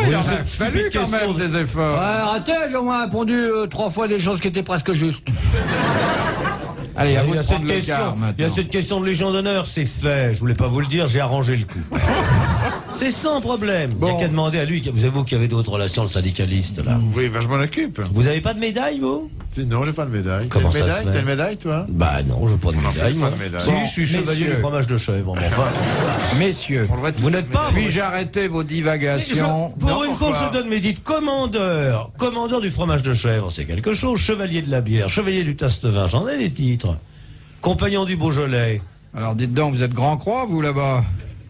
Oui, Il en a cette fallu stupide quand question même de- des efforts. Ouais, arrêtez, j'ai au moins répondu 3 fois des choses qui étaient presque justes. Allez, à vous Il y de a cette prendre le question, quart, il y a maintenant. cette question de Légion d'honneur, c'est fait. Je voulais pas vous le dire, j'ai arrangé le coup. C'est sans problème. Il n'y a qu'à demander à lui. Vous qui avez d'autres relations, le syndicaliste, là. Oui, ben je m'en occupe. Vous avez pas de médaille, vous? Non, j'ai pas de médaille. Comment T'as une ça médaille se fait T'as une médaille, toi? Bah non, je veux pas de médaille, moi. pas de médaille. Si, Bon, je suis chevalier messieurs. du fromage de chèvre, mais enfin. Messieurs, On devrait tous Vous faire n'êtes une pas, médaille. puis-je arrêter vos divagations? Pour une fois, Pourquoi je donne mes dites commandeur. Commandeur du fromage de chèvre, c'est quelque chose. Chevalier de la bière, chevalier du tasse de vin, j'en ai les titres. Compagnon du Beaujolais. Alors dites donc, vous êtes grand croix, vous, là-bas?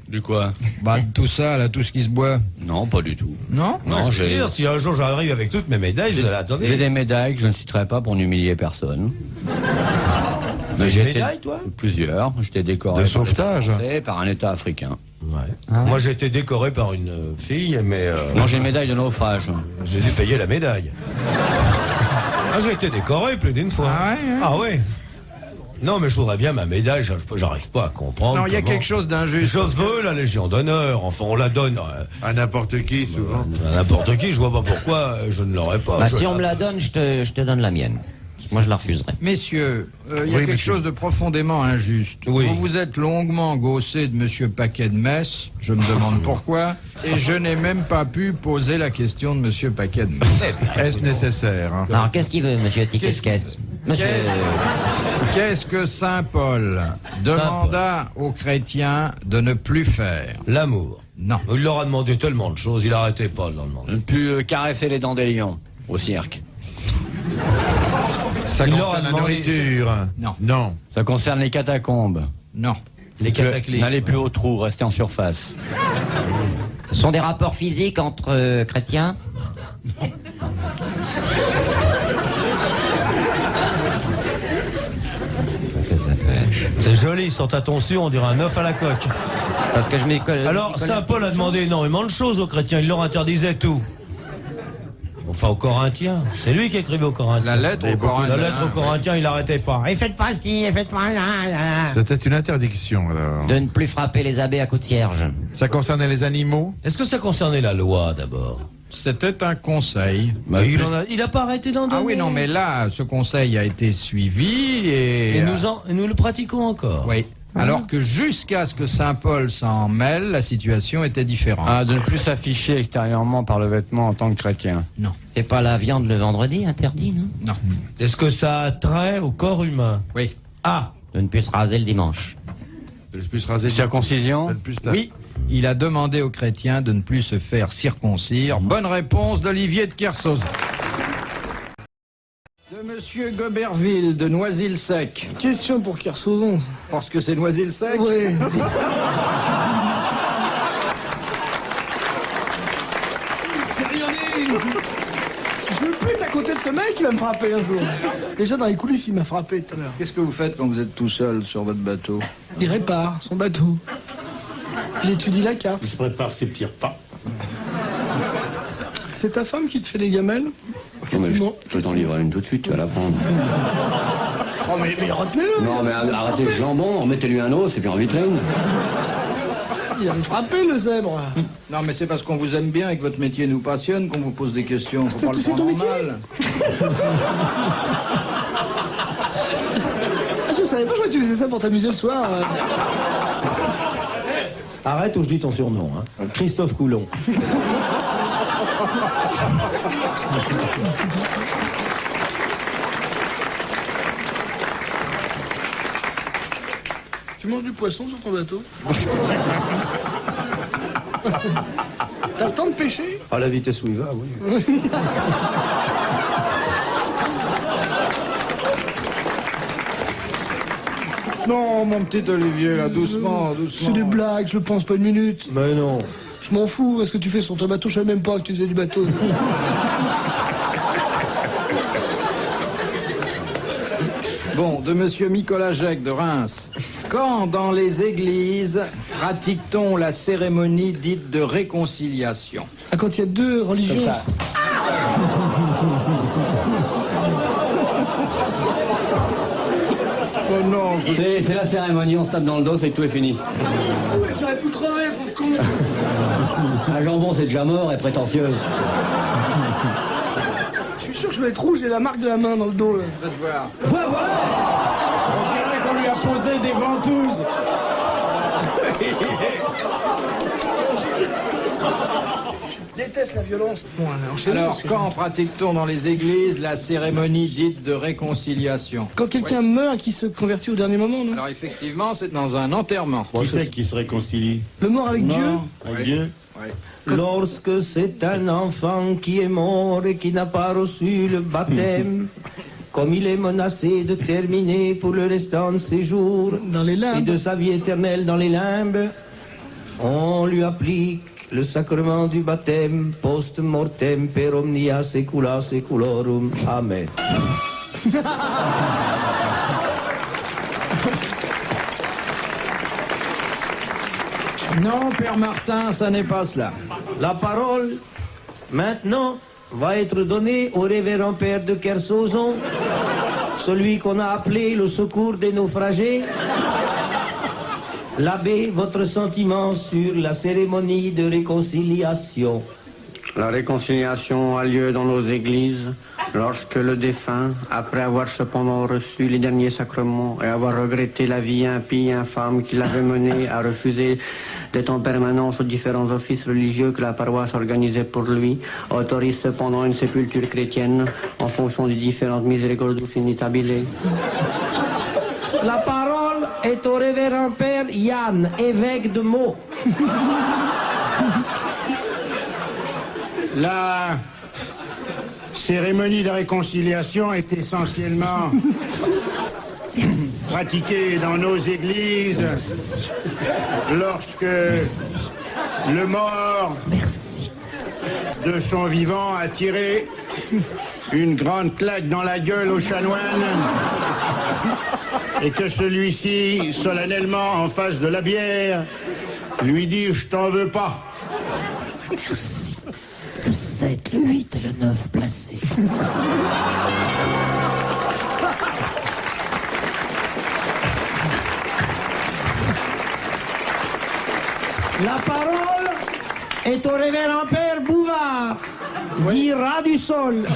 Du quoi? Bah, de tout ça, là, tout ce qui se boit. Non, pas du tout. Non? Non, je veux j'ai dire, si un jour j'arrive avec toutes mes médailles, vous allez attendre. j'ai des médailles que je ne citerai pas pour n'humilier personne. T'as j'ai une été- médaille, toi? Plusieurs. J'étais décoré De par sauvetage. l'État français, par un État africain. Ouais. Moi, j'ai été décoré par une fille, mais Non, j'ai une médaille de naufrage. j'ai dû payer la médaille. Ah, j'ai été décoré plus d'une fois. Ah ouais, hein? Ah ouais. Non, mais je voudrais bien ma médaille, j'arrive pas à comprendre. Non, il y a comment. quelque chose d'injuste. Je veux la Légion d'honneur, enfin on la donne À n'importe qui, souvent. à n'importe qui, je vois pas pourquoi je ne l'aurais pas. Bah, Je si on me la donne, je te donne la mienne. Moi, je la refuserai. Messieurs, il y a Oui, quelque monsieur. chose de profondément injuste. Oui. Vous vous êtes longuement gaussé de Monsieur Paquet de Metz, je me demande pourquoi, et je n'ai même pas pu poser la question de Monsieur Paquet de Metz. Est-ce nécessaire hein Alors, qu'est-ce qu'il veut, monsieur Tickesquès? Monsieur. Qu'est-ce que Saint Paul demanda aux chrétiens de ne plus faire? L'amour. Non. Il leur a demandé tellement de choses, il arrêtait pas de leur demander. Ne plus caresser les dents des lions au cirque. Ça Il leur concerne a la demandé- nourriture. Non. Non. Ça concerne les catacombes. Non. Les cataclysmes. N'allez plus au trou, restez en surface. Ce sont des rapports physiques entre chrétiens? Qu'est-ce que ça peut être? C'est joli, sans attention, on dirait un œuf à la coque. Parce que je m'y colle. Alors, Saint Paul a demandé énormément de choses aux chrétiens, il leur interdisait tout. Enfin, aux Corinthiens. C'est lui qui écrivait aux Corinthiens. La lettre aux Corinthiens. La lettre aux Corinthiens, il n'arrêtait pas. Et faites pas ci, et faites pas là. C'était une interdiction, alors. De ne plus frapper les abbés à coups de cierge. Ça concernait les animaux? Est-ce que ça concernait la loi, d'abord? C'était un conseil. Il a pas arrêté d'en donner. Ah oui, non, mais là, ce conseil a été suivi et... Et nous le pratiquons encore. Oui. Alors que jusqu'à ce que Saint Paul s'en mêle, la situation était différente. Ah, de ne plus s'afficher extérieurement par le vêtement en tant que chrétien. Non. C'est pas la viande le vendredi interdit, non? Non. Est-ce que ça a trait au corps humain? Oui. Ah. De ne plus se raser le dimanche. De ne plus se raser. Circoncision? De ne plus se- Oui. Il a demandé aux chrétiens de ne plus se faire circoncire. Bonne réponse d'Olivier de Kersauzon. De Monsieur Goberville de Noisy-le-Sec. Question pour Kersauzon. Parce que c'est Noisy-le-Sec. Oui. Je veux plus être à côté de ce mec qui va me frapper un jour. Déjà dans les coulisses, il m'a frappé tout à l'heure. Qu'est-ce que vous faites quand vous êtes tout seul sur votre bateau? Il répare son bateau. Il étudie la carte. Il se prépare ses petits repas. C'est ta femme qui te fait des gamelles? Non, mais Bon. je peux t'en livrer une tout de suite, tu vas la prendre. Oh mais retenez-le. Non, mais arrêtez le jambon, remettez-lui un os et puis en vitrine. Il va me frapper le zèbre. Non, mais c'est parce qu'on vous aime bien et que votre métier nous passionne qu'on vous pose des questions. Faut pas le C'est ton prendre en métier mal. Ah, je savais pas, je croyais que tu faisais ça pour t'amuser le soir. Arrête ou je dis ton surnom, hein. Christophe Coulon. Tu manges du poisson sur ton bateau? T'as le temps de pêcher? À la vitesse où il va, oui. Non, mon petit Olivier, là, doucement, doucement. C'est des blagues, je le pense pas une minute. Mais non. Je m'en fous, est-ce que tu fais sur ton bateau? Je savais même pas que tu faisais du bateau. Bon, de Monsieur Nicolas Jacques de Reims. Quand dans les églises pratique-t-on la cérémonie dite de réconciliation? Ah, quand il y a deux religions. Comme ça. Oh non. C'est la cérémonie, on se tape dans le dos, c'est que tout est fini. J'aurais pu crever, pauvre con. Un jambon, c'est déjà mort et prétentieux. Je suis sûr que je vais être rouge, j'ai la marque de la main dans le dos. Là. Je vais te voir. Voilà. On dirait qu'on lui a posé des ventouses. Je déteste la violence. Bon, Alors, quand pratique-t-on dans les églises la cérémonie dite de réconciliation? Quand quelqu'un meurt et qui se convertit au dernier moment, non? Alors, effectivement, c'est dans un enterrement. Qui c'est qui se réconcilie? Le mort avec Dieu? Avec Dieu? Lorsque c'est un enfant qui est mort et qui n'a pas reçu le baptême, comme il est menacé de terminer pour le restant de ses jours dans les limbes, et de sa vie éternelle dans les limbes, on lui applique le sacrement du baptême post-mortem per omnia saecula saeculorum. Amen. Non, Père Martin, ça n'est pas cela. La parole, maintenant, va être donnée au révérend père de Kersozon, celui qu'on a appelé le secours des naufragés. L'abbé, votre sentiment sur la cérémonie de réconciliation? La réconciliation a lieu dans nos églises lorsque le défunt, après avoir cependant reçu les derniers sacrements et avoir regretté la vie impie et infâme qui l'avait mené à refuser d'être en permanence aux différents offices religieux que la paroisse organisait pour lui, autorise cependant une sépulture chrétienne en fonction des différentes miséricordus initabile. La parole est au révérend père Yann, évêque de Meaux. La cérémonie de réconciliation est essentiellement pratiquée dans nos églises lorsque le mort de son vivant a tiré une grande claque dans la gueule au chanoine et que celui-ci, solennellement en face de la bière, lui dit « Je t'en veux pas ». Le 7, le 8 et le 9 placés. La parole est au révérend père Bouvard, dit rat du sol.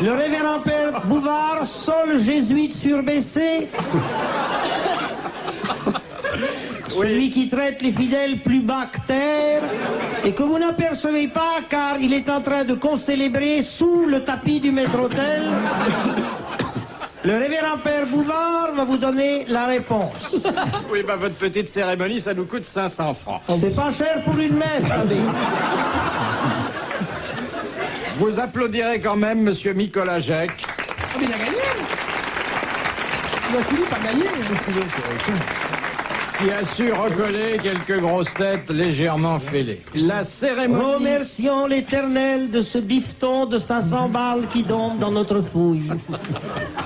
Le révérend père Bouvard, sol jésuite surbaissé. Celui qui traite les fidèles plus bas que terre et que vous n'apercevez pas car il est en train de concélébrer sous le tapis du maître-autel. Le révérend père Bouvard va vous donner la réponse. Oui, bah votre petite cérémonie, ça nous coûte 500 francs. C'est pas cher pour une messe, abbé. Vous applaudirez quand même Monsieur Nicolas Jacques. Ah, mais il a gagné. Il a fini par gagner. Qui a su recoller quelques grosses têtes légèrement fêlées. La cérémonie... Remercions l'Éternel de ce bifton de 500 balles qui tombe dans notre fouille.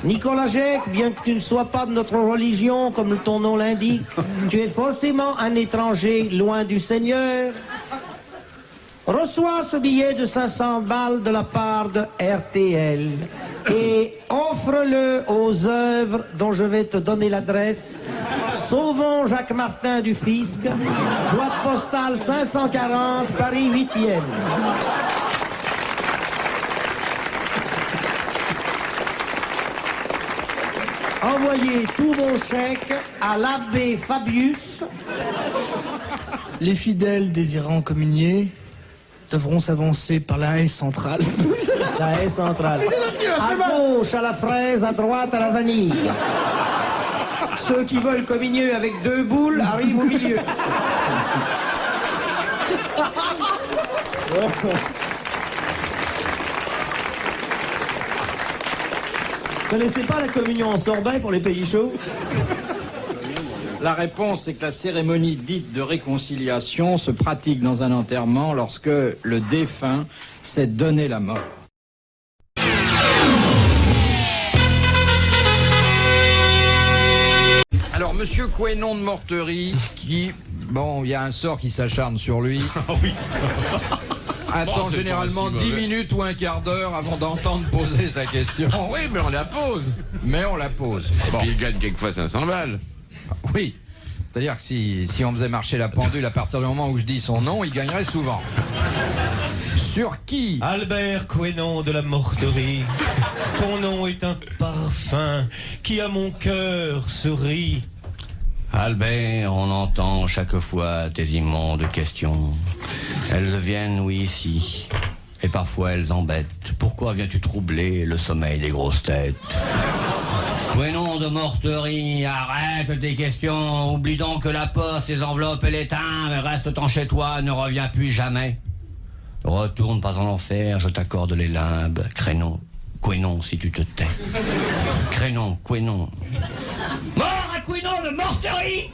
Nicolas Jacques, bien que tu ne sois pas de notre religion, comme ton nom l'indique, tu es forcément un étranger loin du Seigneur. Reçois ce billet de 500 balles de la part de RTL et offre-le aux œuvres dont je vais te donner l'adresse. Sauvons Jacques Martin du Fisc, boîte postale 540, Paris 8e. Envoyez tous vos chèques à l'abbé Fabius. Les fidèles désirant communier devront s'avancer par la haie centrale. La haie centrale. Mais c'est parce qu'il a fait À mal. gauche à la fraise, à droite à la vanille. Ceux qui veulent communier avec 2 boules arrivent au milieu. Vous connaissez pas la communion en sorbet pour les pays chauds? La réponse est que la cérémonie dite de réconciliation se pratique dans un enterrement lorsque le défunt s'est donné la mort. Alors, Monsieur Quénon de Morterie, qui, bon, il y a un sort qui s'acharne sur lui. attend généralement 10 minutes ou un quart d'heure avant d'entendre poser sa question. Oui, mais on la pose. Mais on la pose. Et puis il gagne quelquefois 500 balles. Oui. C'est-à-dire que si on faisait marcher la pendule à partir du moment où je dis son nom, il gagnerait souvent. Sur qui? Albert Quénon de la Morterie. Ton nom est un parfum qui à mon cœur se rit. Albert, on entend chaque fois tes immondes questions. Elles viennent, oui, ici. Et parfois elles embêtent. Pourquoi viens-tu troubler le sommeil des grosses têtes? Quénon de Morterie, arrête tes questions. Oublie donc que la poste, les enveloppes et les timbres, reste-t'en chez toi, ne reviens plus jamais. Retourne pas en enfer, je t'accorde les limbes. Quénon, si tu te tais. Quénon. Mort à Quénon de Morterie!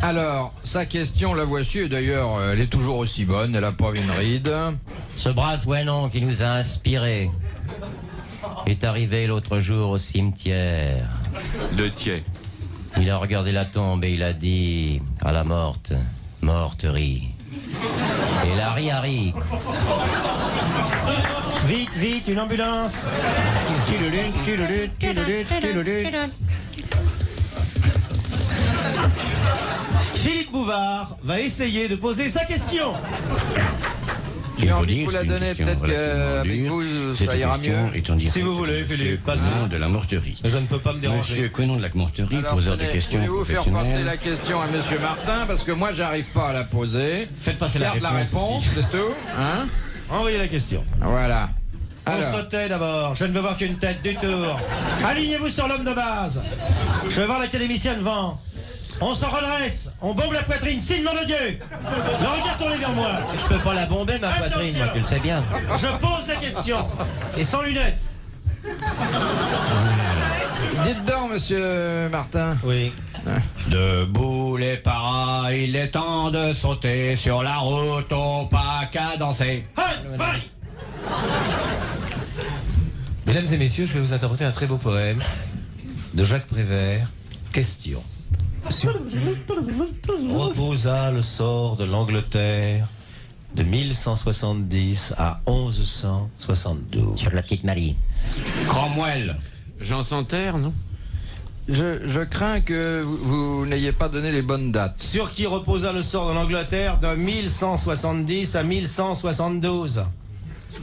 Alors, sa question, la voici, et d'ailleurs, elle est toujours aussi bonne, elle a pas une ride. Ce brave Quénon qui nous a inspirés est arrivé l'autre jour au cimetière. De Thiers. Il a regardé la tombe et il a dit à la morterie. Et la ri. Vite, une ambulance. Philippe Bouvard va essayer de poser sa question. J'ai envie de vous la donner, peut-être qu'avec vous, ça ira mieux. Si vous voulez, Philippe, passez. De la Morterie. Je ne peux pas me déranger. Monsieur Quénon de la Morterie, Alors, poseur de questions pouvez-vous faire professionnelles. passer la question à Monsieur Martin, parce que moi, j'arrive pas à la poser. Faites passer Garde la réponse, c'est tout. Hein? Envoyez la question. Voilà. On Alors. sautait d'abord. Je ne veux voir qu'une tête du tour. Alignez-vous sur l'homme de base. Je veux voir l'académicien devant. On s'en redresse. On bombe la poitrine. Signe nom de Dieu. Le regard tourné vers moi. Je peux pas la bomber, ma poitrine, moi, tu le sais bien. Je pose la question. Et sans lunettes. Dites donc, Monsieur Martin. Oui. Debout les paras, il est temps de sauter sur la route au pas qu'à danser. Mesdames et messieurs, je vais vous interpréter un très beau poème de Jacques Prévert. Question. Reposa le sort de l'Angleterre de 1170 à 1172. Sur la petite Marie. Cromwell. Jean Santerre, non? Je crains que vous n'ayez pas donné les bonnes dates. Sur qui reposa le sort de l'Angleterre de 1170 à 1172. Je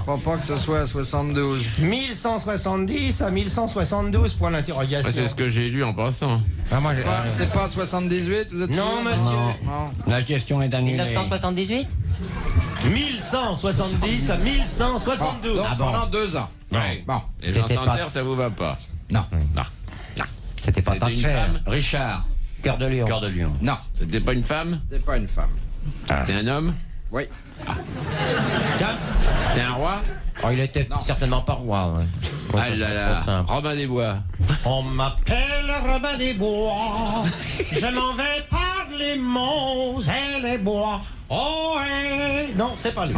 crois pas que ce soit à 72. 1170 à 1172, point d'interrogation. C'est ce que j'ai lu en passant. C'est pas 78, vous êtes Non, sûr? monsieur. Non. La question est annulée. 1978 1170 à 1172. Donc pendant 2 ans. Ouais. Bon. Et Jean C'était Santerre, pas- ça vous va pas? Non. C'était pas C'était une Thatcher. femme? Richard. Cœur de lion. Non. C'était pas une femme? C'est pas une femme. C'était un homme? Oui. C'était un roi? Oh, il était certainement pas roi. Ouais. Ah là là, Robin des Bois. On m'appelle Robin des Bois. Je m'en vais par les monts et les bois. Oh, hey. Non, c'est pas lui.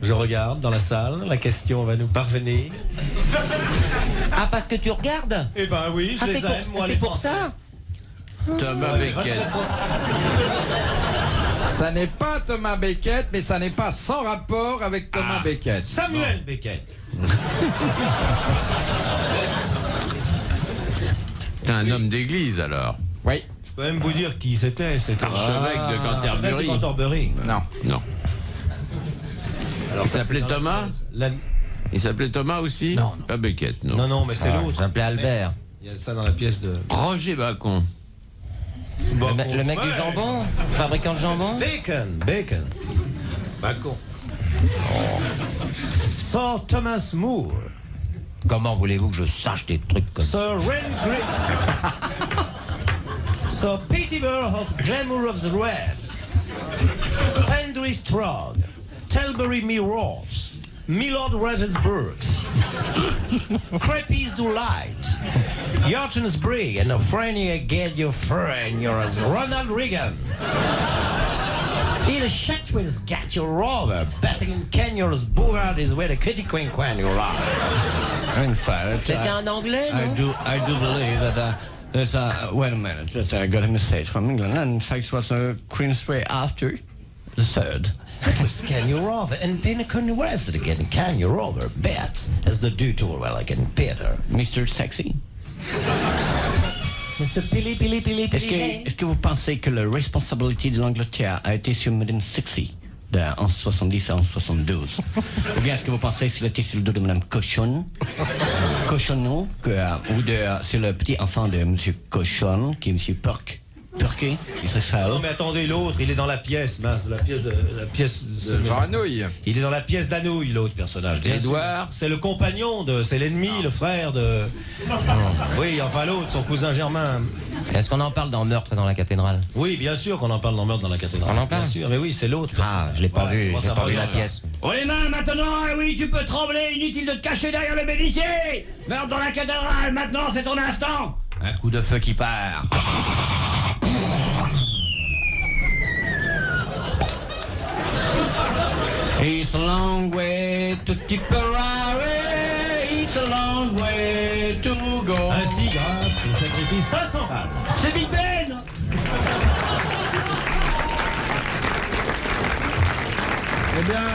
Je regarde dans la salle, la question va nous parvenir. Ah, parce que tu regardes? Eh ben oui, je les aime, moi, c'est les pour Français. ça? Thomas Becket. Ça n'est pas Thomas Becket, mais ça n'est pas sans rapport avec Thomas Becket. Samuel Beckett. T'es un homme d'église alors? Oui. Je peux même vous dire qui c'était. C'était Archevêque de Canterbury. de Canterbury. Non. Non. Alors, Il ça, s'appelait c'est dans Thomas? la pièce. La- Il s'appelait Thomas aussi? Non, non. Pas Becket, non. Non, non, mais c'est Ah, l'autre. il s'appelait Albert. Il y a ça dans la pièce de. Roger Bacon. Le mec du jambon? Fabricant de jambon? Bacon. Bacon. Sir Thomas Moore. Comment voulez-vous que je sache des trucs comme ça? Sir Rengrave. Sir Peterborough of Glamour of the Rebs. Pendry Strong. Tilbury Mirrors. Milord Rathersburgs. Crepes Delight. Yarton's Brig. And a friend you get your friend. You're as Ronald Reagan. Il Shatwell's got your rover. Betting in Kenyon's Bouvard is where the kitty queen you are. In fact, C'était un anglais, non? I do believe that There's wait a minute. Just I got a message from England, and in fact it was Queen's Way after the 3rd. That was Canurova and Pinnacle. Where is it again? Canurova, Bats, as the du tour again, Peter. Mr. Sexy. Mr. Pili, Pili, Pili, Pili. Est-ce que vous pensez que la responsabilité de l'Angleterre a été sur Madame Sexy de 1170 à 1172? Ou bien est-ce que vous pensez que c'était sur le dos de Madame Cochon, Cochonneau, ou c'est le petit enfant de Monsieur Cochon, qui est Monsieur Perquet, et c'est ça. Non mais attendez, l'autre, il est dans la pièce, mince, la pièce de Jean Anouilh. Il est dans la pièce d'Anouilh, l'autre personnage. Édouard. C'est le compagnon c'est l'ennemi, le frère de... Oui, enfin l'autre, son cousin Germain. Est-ce qu'on en parle dans Meurtre dans la cathédrale? Oui, bien sûr qu'on en parle dans Meurtre dans la cathédrale. On en parle? Bien sûr, mais oui, c'est l'autre. Ah, je l'ai pas vu, j'ai pas vu la pièce. Oh les mains maintenant, oui, tu peux trembler, inutile de te cacher derrière le bénitier. Meurtre dans la cathédrale, maintenant c'est ton instant. Un coup de feu qui part. It's a long way to Tipperary, it's a long way to go. Ainsi, grâce au sacrifice, 500 balles. C'est Big Ben. Eh bien,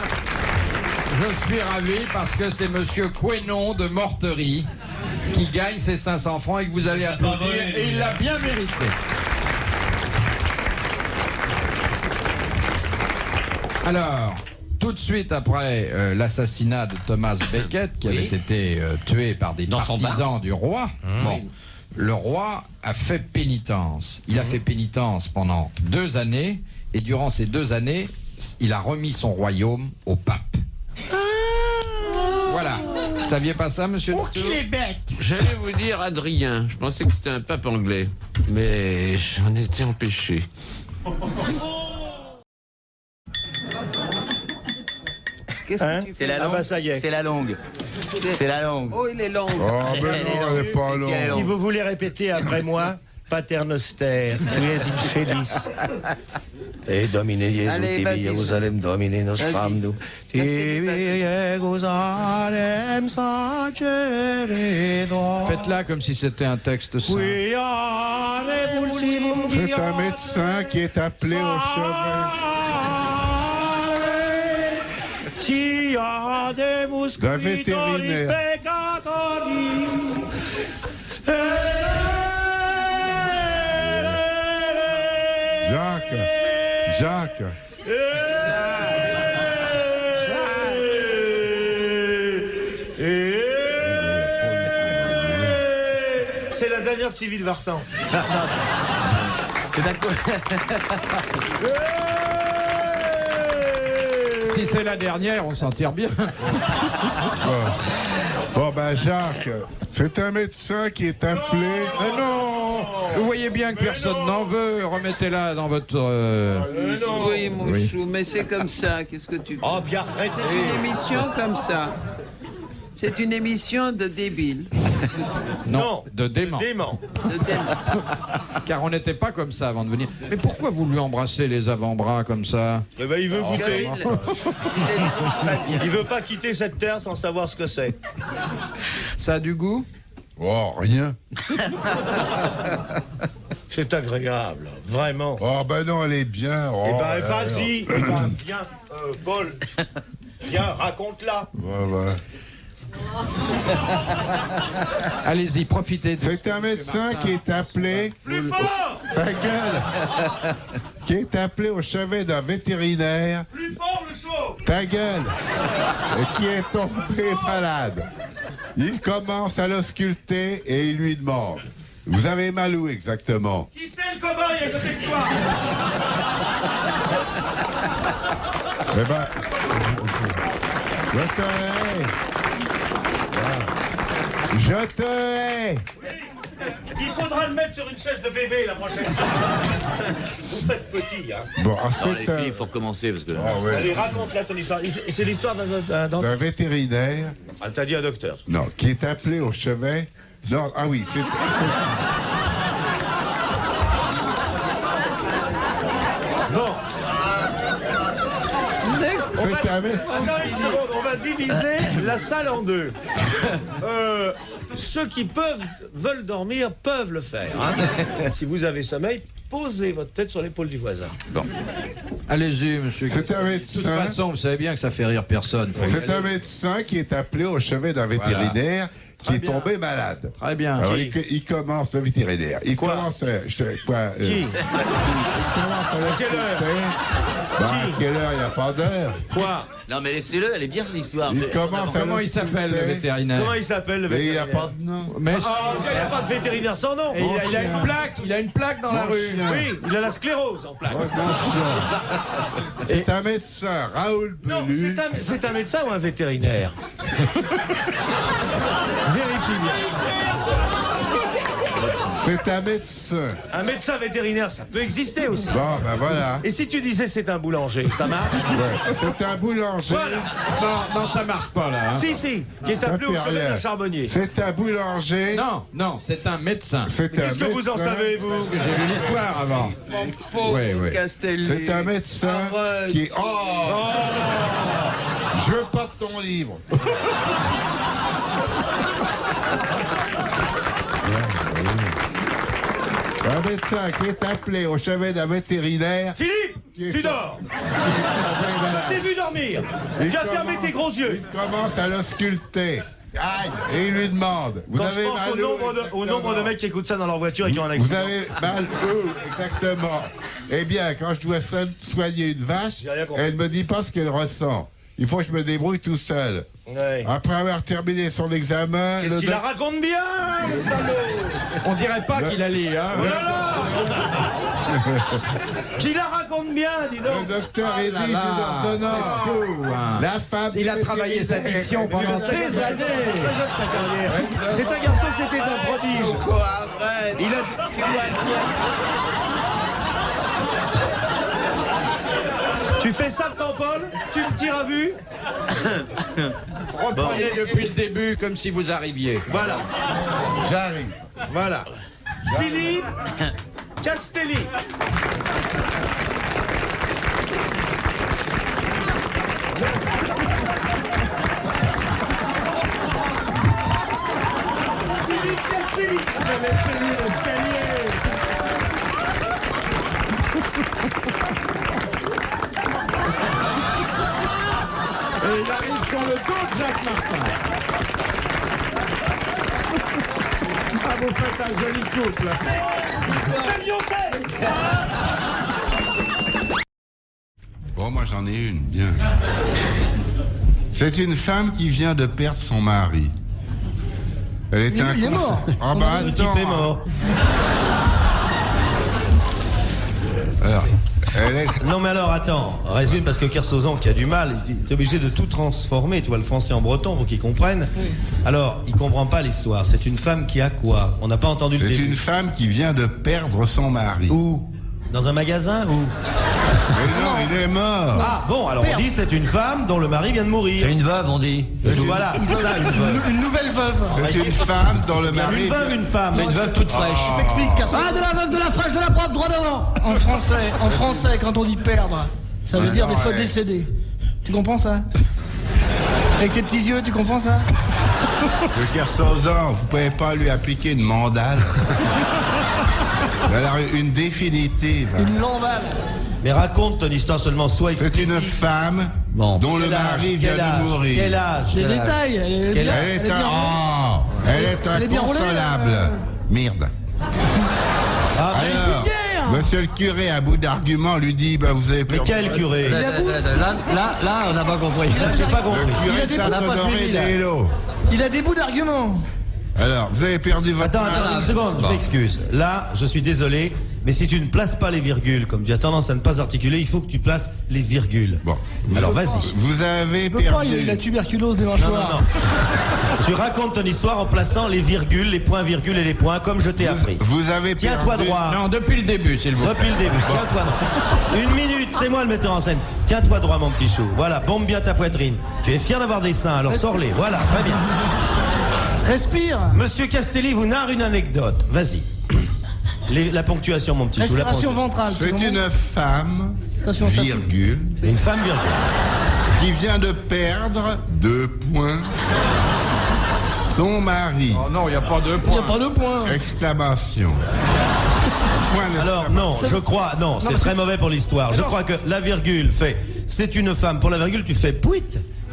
je suis ravi parce que c'est Monsieur Quénon de Morterie qui gagne ses 500 francs et que vous allez applaudir. Et il l'a bien mérité. Alors, tout de suite après l'assassinat de Thomas Becket, qui avait été tué par des partisans du roi, le roi a fait pénitence. Il a fait pénitence pendant 2 années, et durant ces 2 années, il a remis son royaume au pape. Voilà. Vous saviez pas ça, monsieur? Oh, qu'il est bête! J'allais vous dire Adrien. Je pensais que c'était un pape anglais. Mais j'en étais empêché. Hein? C'est la longue. Ah bah ça y est. C'est la longue. C'est la longue. Oh, il est long. Oh, mais non, elle est pas longue. Si vous voulez répéter après moi, Paternoster, quies in celis. Et dominer Jésus, Allez, tibi vas-y. Jérusalem, dominer nos femmes, nous. Tibi Jérusalem, sacerdote. Faites-la comme si c'était un texte saint. C'est un médecin qui est appelé au chevet. D'un vétérinaire. Jacques. C'est la dernière de Sylvie de Vartan. C'est un coup. Si c'est la dernière, on s'en tire bien. Bon, ben Jacques, c'est un médecin qui est appelé... Mais non! Vous voyez bien que personne n'en veut. Remettez-la dans votre... Oui, mon chou, mais c'est comme ça. Qu'est-ce que tu fais? Oh, bien arrêtez. C'est une émission comme ça. C'est une émission de débiles. Non, de dément. De dément. Car on n'était pas comme ça avant de venir. Mais pourquoi vous lui embrassez les avant-bras comme ça? Eh ben, il veut goûter. Il est trop très bien. Il veut pas quitter cette terre sans savoir ce que c'est. Ça a du goût? Oh, rien. C'est agréable, vraiment. Oh, ben non, elle est bien. Oh, Eh ben, là, vas-y. là. Eh ben, viens, Paul. Viens, raconte-la. Ouais. Allez-y, profitez. C'est un médecin qui est appelé... Plus fort! Ta gueule! Qui est appelé au chevet d'un vétérinaire. Plus fort le show! Ta gueule! Et qui est tombé malade. Il commence à l'ausculter et il lui demande: vous avez mal où exactement? Qui c'est le cow-boy à côté de toi? Eh ben... Je te hais! Je te hais! Il faudra le mettre sur une chaise de bébé la prochaine fois. Vous faites petit, hein. Bon, Alors les filles, il faut recommencer parce que... Allez, raconte-la ton histoire. C'est l'histoire d'un vétérinaire. Ah, t'as dit un docteur. Non, qui est appelé au chevet. Non, ah oui, c'est... Non. C'est un Attends une seconde, on va diviser la salle en deux. ceux qui veulent dormir peuvent le faire. Hein. Si vous avez sommeil, posez votre tête sur l'épaule du voisin. Bon. Allez-y, monsieur. C'est un De médecin. toute façon, vous savez bien que ça fait rire personne. C'est un médecin qui est appelé au chevet d'un vétérinaire qui est tombé malade. Très bien. Alors, il commence, le vétérinaire. Il commence à... Qui Il commence à quelle heure à quelle heure? Il n'y a pas d'heure. Quoi? Non, mais laissez-le, elle est bien son histoire. Il commence à Comment il s'appelle, le vétérinaire? Comment il s'appelle, le Mais il vétérinaire? n'a pas de nom. Mais il n'y a pas de vétérinaire sans nom. Et il a une plaque dans la rue. Oui, il a la sclérose en plaque. C'est un médecin, Raoul Non, Belu. c'est un médecin ou un vétérinaire? Vérifie bien. C'est un médecin. Un médecin vétérinaire, ça peut exister aussi. Bon, ben voilà. Et si tu disais c'est un boulanger, ça marche? Ouais. C'est un boulanger. Voilà. Non, ça marche pas là. Hein. Si, qui est appelé au fait chevet rien. d'un charbonnier. C'est un boulanger. Non, c'est un médecin. C'est un Qu'est-ce que vous en médecin. savez, vous? Parce que j'ai lu l'histoire avant. Mon pauvre Oui. Castelli. C'est un médecin Arrête. qui... Oh, je veux pas de ton livre. Un médecin qui est appelé au chevet d'un vétérinaire. Philippe, tu dors. Je t'ai vu dormir. Tu as fermé tes gros yeux. Il commence à l'ausculter. Aïe. Et il lui demande. Vous Quand avez je pense mal au nombre de mecs qui écoutent ça dans leur voiture et qui ont un Vous accident. avez mal où exactement? Eh bien, quand je dois soigner une vache, J'ai rien compris. elle me dit pas ce qu'elle ressent. Il faut que je me débrouille tout seul. Ouais. Après avoir terminé son examen, Qu'est-ce qu'il la raconte bien, le salaud? On dirait pas qu'il a lu, hein. Voilà. Qu'il la raconte bien, dis donc. le docteur est dit, j'ai l'ordonnance. La femme... Il a travaillé sa diction pendant des années. C'est très jeune sa carrière. C'est un garçon, c'était un prodige. Quoi, arrête. Il a... Tu vois bien. Tu fais ça de ton Paul? Tu me tires à vue? Reprenez depuis le début comme si vous arriviez. Voilà. J'arrive. Voilà. Philippe Castelli. Philippe Castelli. J'avais celui l'escalier. Et il arrive sur le dos de Jacques Martin. Ah, vous faites un joli couple. C'est Lyotet. Bon, moi j'en ai une, bien. C'est une femme qui vient de perdre son mari. Elle est Il est mort. Ah bah Le type attends. est mort. Alors, elle est... Non mais alors attends, résume parce que Kersozon qui a du mal, il est obligé de tout transformer, tu vois, le français en breton pour qu'il comprenne. Alors, il comprend pas l'histoire. C'est une femme qui a quoi? On n'a pas entendu le C'est début. une femme qui vient de perdre son mari. Où? Dans un magasin ou? Mais non, il est mort. Ah bon, alors on dit c'est une femme dont le mari vient de mourir. C'est une veuve, on dit. Voilà, c'est ça une veuve. Une nouvelle veuve. C'est une femme dont le mari... Une veuve, une femme. C'est une veuve toute fraîche. Je t'explique, car Ah, de la veuve, de la fraîche, de la propre, droit devant. en français, quand on dit perdre, ça veut dire des fois ouais. décéder. Tu comprends ça? Avec tes petits yeux, tu comprends ça? Le Kersozon, vous pouvez pas lui appliquer une mandale. Alors, une définitive. Une lamballe. Mais raconte ton histoire seulement, sois C'est explicite. une femme Bon. dont le Quel âge, mari vient quel de âge, mourir. Quel âge? Des détails. Quel âge? Elle est bien elle est bien roulée, inconsolable. Merde. Ah, Alors, monsieur le curé, à bout d'arguments, lui dit, bah vous avez mais quel curé? Là, on n'a pas compris. Là, j'ai pas compris. Le curé Il a de des- Saint-Honoré d'Hélo. Il a des bouts d'arguments. Alors, vous avez perdu votre Attends, mari. une seconde, je m'excuse. Là, je suis désolé, mais si tu ne places pas les virgules, comme tu as tendance à ne pas articuler, il faut que tu places les virgules. Bon. Alors vas-y. Vous avez Il peut pas, il a perdu. la tuberculose des Non, mâchoires. non. Tu racontes ton histoire en plaçant les virgules, les points virgules et les points, comme je t'ai appris. Vous avez perdu. Tiens-toi droit. Non, depuis le début, s'il vous plaît. Depuis le début, tiens-toi droit. Une minute, c'est moi le metteur en scène. Tiens-toi droit, mon petit chou. Voilà, bombe bien ta poitrine. Tu es fier d'avoir des seins, alors sors-les. Voilà, très bien. Respire. Monsieur Castelli vous narre une anecdote. Vas-y. La ponctuation, mon petit chou. La Respiration ponctuation. ventrale. C'est une femme, Attention, ça virgule, Une femme virgule. qui vient de perdre 2 points Son mari. Oh non, il n'y a pas de Il n'y point. a pas de point. Exclamation. Point Alors non, je crois, non, c'est très mauvais pour l'histoire. Je crois que la virgule fait, c'est une femme. Pour la virgule, tu fais pouit.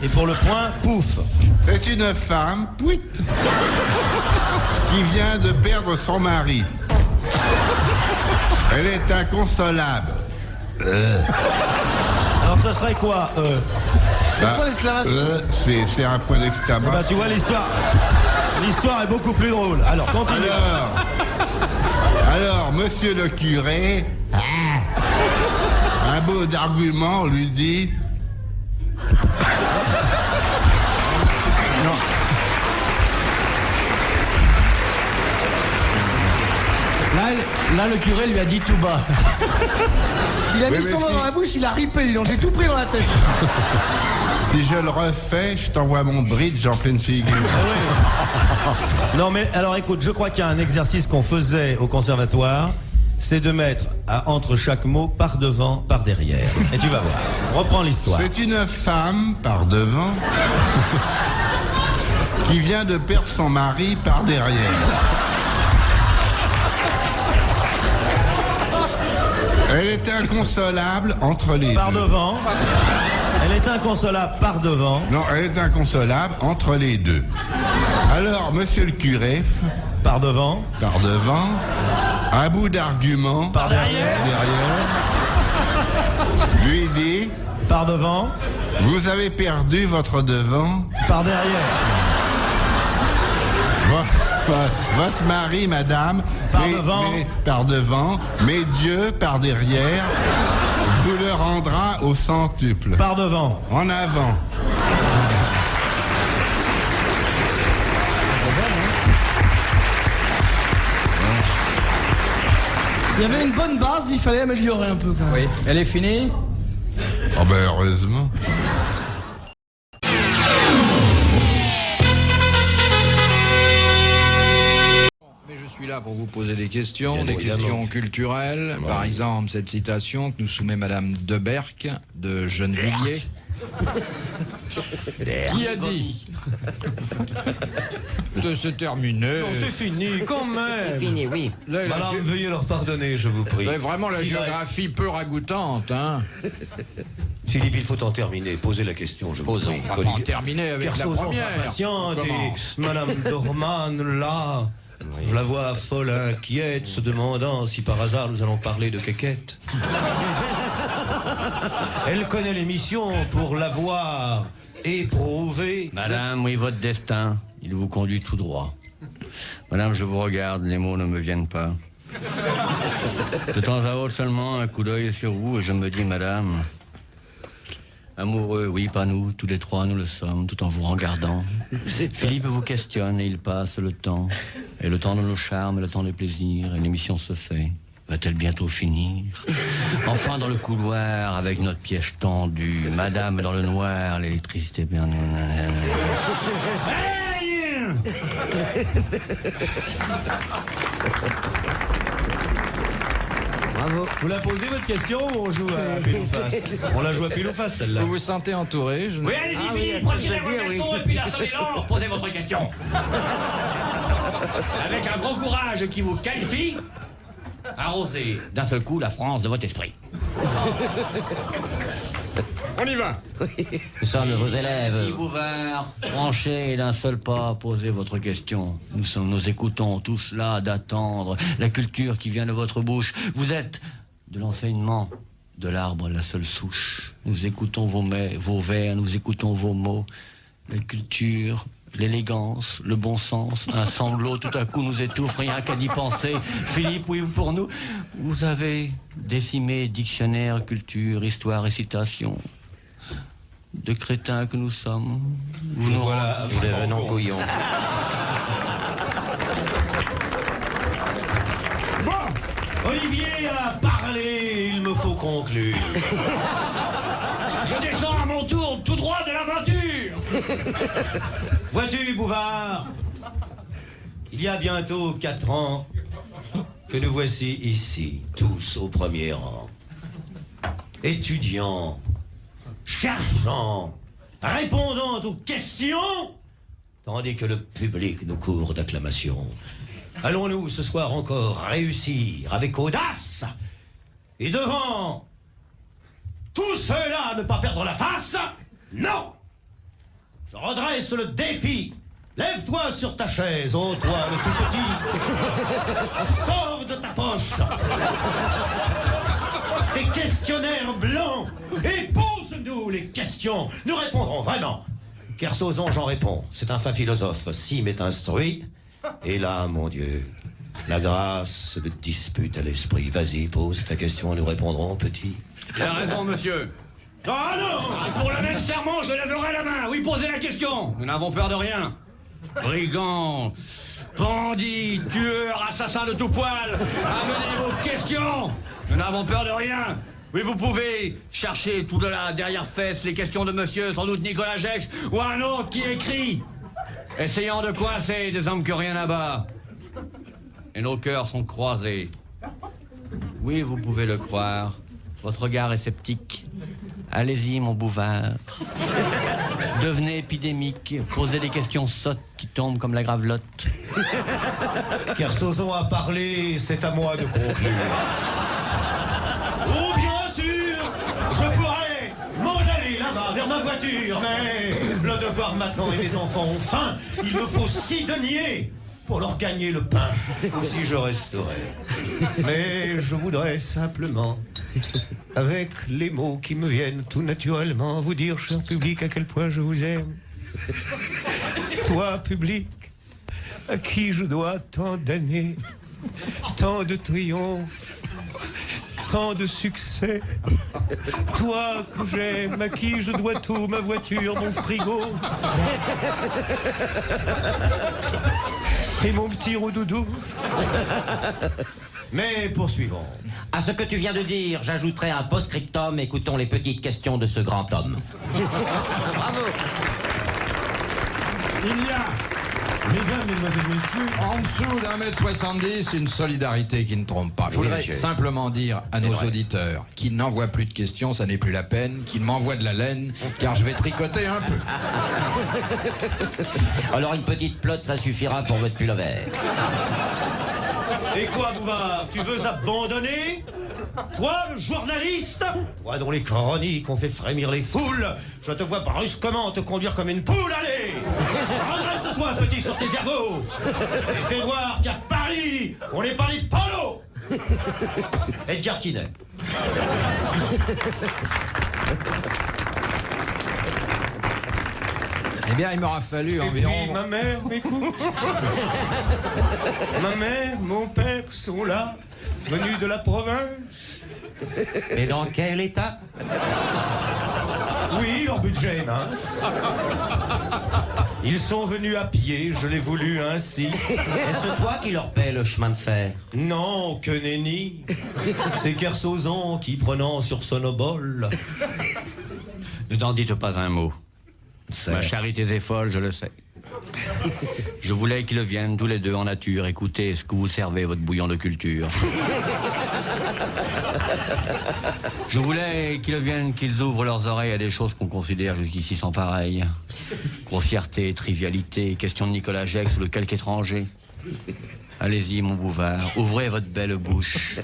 Et pour le point, pouf. C'est une femme, pouit, qui vient de perdre son mari. Elle est inconsolable. Alors ce serait quoi C'est quoi l'exclamation? C'est un point d'exclamation. Bah tu vois l'histoire est beaucoup plus drôle. Alors continue. Alors, monsieur le curé, un beau d'argument lui dit. Non. Là, le curé lui a dit tout bas. Il a Oui, mis mais son doigt si- dans la bouche, il a ripé, dis donc, j'ai tout pris dans la tête. Si je le refais, je t'envoie mon bridge en pleine figure. Non mais alors écoute, je crois qu'il y a un exercice qu'on faisait au conservatoire, c'est de mettre entre chaque mot par devant, par derrière. Et tu vas voir. Reprends l'histoire. C'est une femme par devant qui vient de perdre son mari par derrière. Elle est inconsolable entre les Par deux. devant. Elle est inconsolable par devant. Non, elle est inconsolable entre les deux. Alors, monsieur le curé, par devant, à bout d'argument, par derrière, lui dit, par devant, vous avez perdu votre devant, par derrière. Votre mari, madame, par devant, mais Dieu par derrière vous le rendra au centuple. Par devant. En avant. Il y avait une bonne base, il fallait améliorer un peu quand même. Oui, elle est finie? Oh ben heureusement. Mais je suis là pour vous poser des questions, des questions culturelles. Par exemple, cette citation que nous soumet Madame Deberck de Gennevilliers. Qui a dit c'est terminé. Non, c'est fini, quand même. C'est fini, oui. Madame, veuillez leur pardonner, je vous prie. Vous avez vraiment la géographie peu ragoûtante, hein. Philippe, il faut en terminer. Posez la question, je vous prie. On va pas en terminer avec la Kersozon première. s'impatiente On et commence. Madame Dorman, là, je la vois folle, inquiète, se demandant si par hasard nous allons parler de quéquette. Elle connaît l'émission pour l'avoir éprouvée. Madame, oui, votre destin, il vous conduit tout droit. Madame, je vous regarde, les mots ne me viennent pas. De temps à autre seulement, un coup d'œil sur vous et je me dis, madame, amoureux, oui, pas nous, tous les trois, nous le sommes, tout en vous regardant. Philippe vous questionne et il passe le temps. Et le temps de nos charmes, et le temps des plaisirs, et l'émission se fait. Va-t-elle bientôt finir? Enfin, dans le couloir, avec notre piège tendu, madame dans le noir, l'électricité bien... Bravo. Vous la posez votre question ou on joue à pile ou face? On la joue à pile ou face, celle-là. Vous vous sentez entouré? Oui, allez-y, Philippe, retirez votre question et puis la salle est lente, posez votre question. Avec un gros courage qui vous qualifie, arrosez d'un seul coup la France de votre esprit. On y va. Nous sommes vos élèves. Guy Bouvard, tranchez d'un seul pas, posez votre question. Nous écoutons tous là d'attendre la culture qui vient de votre bouche. Vous êtes de l'enseignement de l'arbre la seule souche. Nous écoutons vos vers, nous écoutons vos mots. La culture, l'élégance, le bon sens, un sanglot tout à coup nous étouffe, rien qu'à y penser. Philippe, oui, pour nous, vous avez décimé dictionnaire, culture, histoire et citation. De crétins que nous sommes, vous nous voilà, nous devenons couillons. Olivier a parlé, il me faut conclure. Je descends à mon tour tout droit de l'aventure. Vois-tu, Bouvard, il y a bientôt 4 ans que nous voici ici, tous au premier rang. Étudiants, cherchant, répondant aux questions tandis que le public nous court d'acclamations. Allons-nous ce soir encore réussir avec audace et devant tout cela ne pas perdre la face? Non! Je redresse le défi. Lève-toi sur ta chaise, ô toi le tout petit. Sors de ta poche tes questionnaires blancs et pose-nous les questions. Nous répondrons vraiment. Kersozon, j'en réponds. C'est un fin philosophe. Sim est instruit. Et là, mon Dieu, la grâce le dispute à l'esprit. Vas-y, pose ta question, nous répondrons, petit. Il a raison, monsieur. Ah non! Pour le même serment, je lèverai la main. Oui, posez la question. Nous n'avons peur de rien. Brigands, bandits, tueurs, assassins de tout poil, amenez vos questions. Nous n'avons peur de rien. Oui, vous pouvez chercher tout de là, derrière fesses, les questions de monsieur, sans doute Nicolas Gex, ou un autre qui écrit, essayant de coincer des hommes que rien n'abat. Et nos cœurs sont croisés. Oui, vous pouvez le croire. Votre regard est sceptique. Allez-y, mon bouvard. Devenez épidémique. Posez des questions sottes qui tombent comme la gravelotte. Kersozon a parlé, c'est à moi de conclure. Oh, bien sûr, je pourrais m'en aller là-bas vers ma voiture, mais le devoir m'attend et mes enfants ont faim. Il me faut 6 deniers pour leur gagner le pain. Aussi je resterai. Mais je voudrais simplement, avec les mots qui me viennent tout naturellement, vous dire, cher public, à quel point je vous aime. Toi, public, à qui je dois tant d'années, tant de triomphes, tant de succès. Toi que j'aime, à qui je dois tout, ma voiture, mon frigo. Et mon petit roudoudou. Mais poursuivons. À ce que tu viens de dire, j'ajouterai un post-scriptum. Écoutons les petites questions de ce grand homme. Bravo. Il y a, mesdames, mesdemoiselles, messieurs, en dessous d'1m70, une solidarité qui ne trompe pas. Je voudrais simplement dire à nos auditeurs qu'ils n'envoient plus de questions, ça n'est plus la peine, qu'ils m'envoient de la laine, car je vais tricoter un peu. Alors une petite plotte, ça suffira pour votre pullover. Et quoi, Bouvard, tu veux abandonner? Toi, le journaliste? Toi dont les chroniques ont fait frémir les foules, je te vois brusquement te conduire comme une poule, allez! Redresse-toi, petit, sur tes ergots! Et fais voir qu'à Paris, on n'est pas les polos! Edgar Quinet. Eh bien, il m'aura fallu environ... Et puis, ma mère m'écoute. Ma mère, mon père sont là, venus de la province. Et dans quel état? Oui, leur budget est mince. Ils sont venus à pied, je l'ai voulu ainsi. Est-ce toi qui leur paie le chemin de fer? Non, que nenni. C'est Kersozon qui, prenant sur son obole... Ne t'en dites pas un mot. Ma charité est folle, je le sais. Je voulais qu'ils viennent tous les deux en nature écouter ce que vous servez, votre bouillon de culture. Je voulais qu'ils viennent, qu'ils ouvrent leurs oreilles à des choses qu'on considère jusqu'ici sans pareil. Grossièreté, trivialité, question de Nicolas Gex ou de quelque étranger. Allez-y, mon Bouvard, ouvrez votre belle bouche.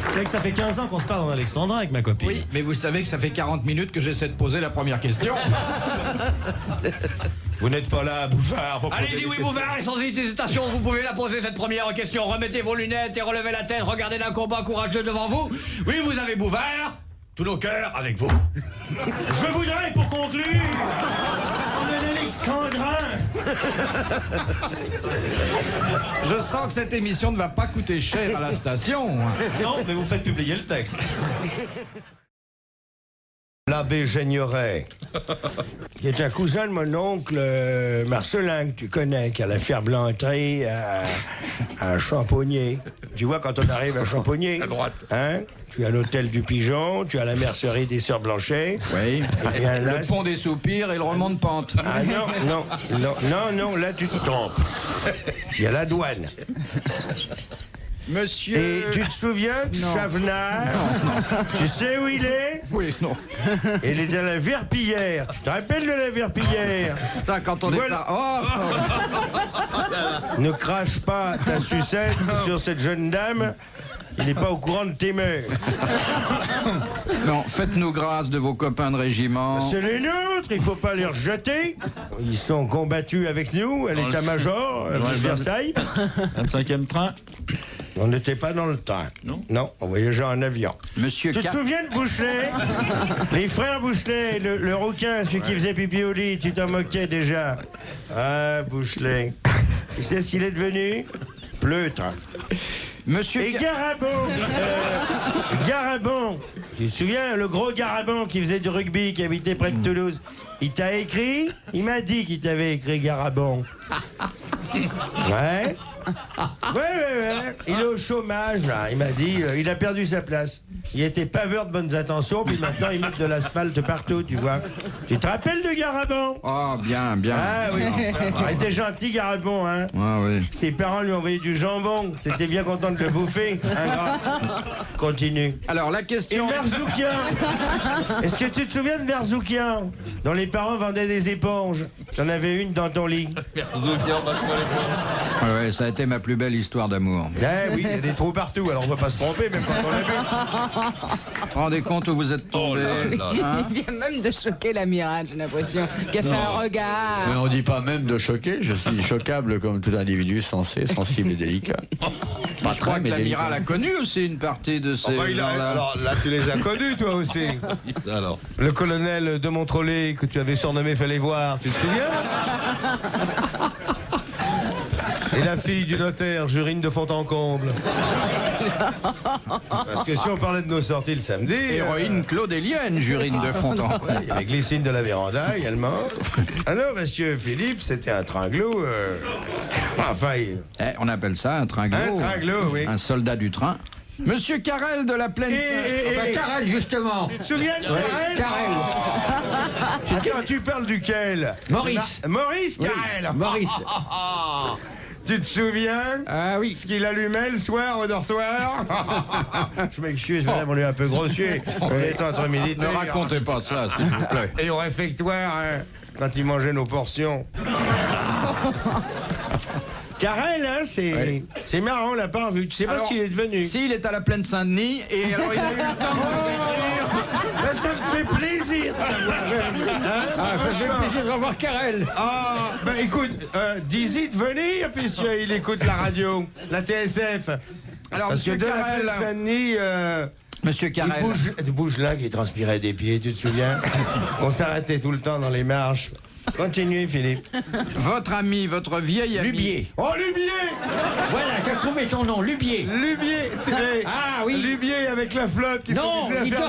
C'est vrai que ça fait 15 ans qu'on se parle en Alexandrin avec ma copine. Oui, mais vous savez que ça fait 40 minutes que j'essaie de poser la première question. Vous n'êtes pas là, Bouvard, pour poser Allez-y, des oui, questions. Bouvard, et sans hésitation, vous pouvez la poser, cette première question. Remettez vos lunettes et relevez la tête, regardez d'un combat courageux devant vous. Oui, vous avez Bouvard, tous nos cœurs avec vous. Je voudrais, pour conclure, un alexandrin. Je sens que cette émission ne va pas coûter cher à la station. Non, mais vous faites publier le texte. L'abbé Génieret, qui est un cousin de mon oncle Marcelin, que tu connais, qui a la Ferblanterie à Champonnier. Tu vois, quand on arrive à Champonnier, à droite, hein, tu as l'hôtel du Pigeon, tu as la mercerie des Sœurs Blanchet. Oui, et bien là, le pont des Soupirs et le remonte pente. Ah non, là tu te trompes. Il y a la douane. Monsieur... Et tu te souviens de Non. Chavenard? Tu sais où il est? Oui, non. Il est à la Verpillière. Tu te rappelles de la Verpillière? Putain, quand on Tu est vois, pas... Oh Ne crache pas ta sucette sur cette jeune dame. Il n'est pas au courant de tes mœurs. Non, faites-nous grâce de vos copains de régiment. C'est les nôtres, il faut pas les rejeter. Ils sont combattus avec nous à l'état-major, à Versailles. 25e train. On n'était pas dans le train. Non, on voyageait en avion. Monsieur Tu te souviens de Bouchelet? Les frères Bouchelet, le rouquin, celui qui faisait pipi au lit, tu t'en moquais déjà. Ah, Bouchelet. Tu sais ce qu'il est devenu? Pleutre. Monsieur... Et Garabon, Garabon, tu te souviens, le gros Garabon qui faisait du rugby, qui habitait près de Toulouse, il t'a écrit? Il m'a dit qu'il t'avait écrit Garabon. Ouais. Ouais. Il est au chômage, là. Il m'a dit, il a perdu sa place. Il était paveur de bonnes intentions, puis maintenant il met de l'asphalte partout, tu vois. Tu te rappelles de Garabon? Oh, bien. Ah oui. Il était gentil, Garabon, hein. Ah oui. Ses parents lui ont envoyé du jambon. T'étais bien content de le bouffer, hein, Continue. Alors, la question... Et Merzoukian. Est-ce que tu te souviens de Merzoukian, dont les parents vendaient des éponges? J'en avais une dans ton lit. Merzoukian, Ah ouais, ça a été ma plus belle histoire d'amour. Eh oui, il y a des trous partout, alors on va pas se tromper, même quand on l'a vu. Rendez compte où vous êtes tombé. Hein? Il vient même de choquer l'amiral, j'ai l'impression. Qui a fait un regard. Mais on dit pas même de choquer, je suis choquable comme tout individu sensé, sensible et délicat. Pas Je crois que l'amiral a connu aussi une partie de ces gens-là. Alors là, tu les as connus, toi aussi. Alors. Le colonel de Montrollet, que tu avais surnommé Fallait voir, tu te souviens? Et la fille du notaire, Jurine de Fontencomble. Parce que si on parlait de nos sorties le samedi... Héroïne claudélienne, Jurine de Fontencomble. Il y avait Glycine de la Véranda également. Ah non, parce que Philippe, c'était un tringlo... Enfin, on appelle ça un tringlo. Un tringlo, oui. Un soldat du train. Monsieur Carrel de la Plaine Saint... Carrel, justement. Tu te souviens de Carrel? Carrel. Quand tu parles duquel? Maurice. Maurice Carrel. Maurice. Tu te souviens? Ah oui. Ce qu'il allumait le soir au dortoir? Je m'excuse, madame, on est un peu grossier. On est entre militaires. Ne racontez pas ça, s'il vous plaît. Et au réfectoire, hein, quand il mangeait nos portions. Carrel, hein, c'est marrant, on l'a pas revu. Tu sais pas ce qu'il est devenu. Si, il est à la Plaine Saint-Denis, et alors il a eu le temps de... Ben, ça me fait plaisir de savoir. Ça fait plaisir de revoir Carrel. Ah, ben écoute, dis-y de venir, puisqu'il écoute la radio, la TSF. Alors, parce que monsieur de la Carrel... Plaine Saint-Denis... Monsieur Carrel... Il bouge là qui transpirait des pieds, tu te souviens? On s'arrêtait tout le temps dans les marches. Continuez, Philippe. Votre ami, votre vieil ami... Lubier. Oh, Lubier! Voilà, j'ai trouvé son nom, Lubier. Lubier! Ah oui. Lubier avec la flotte qui Non, s'amusait à il faire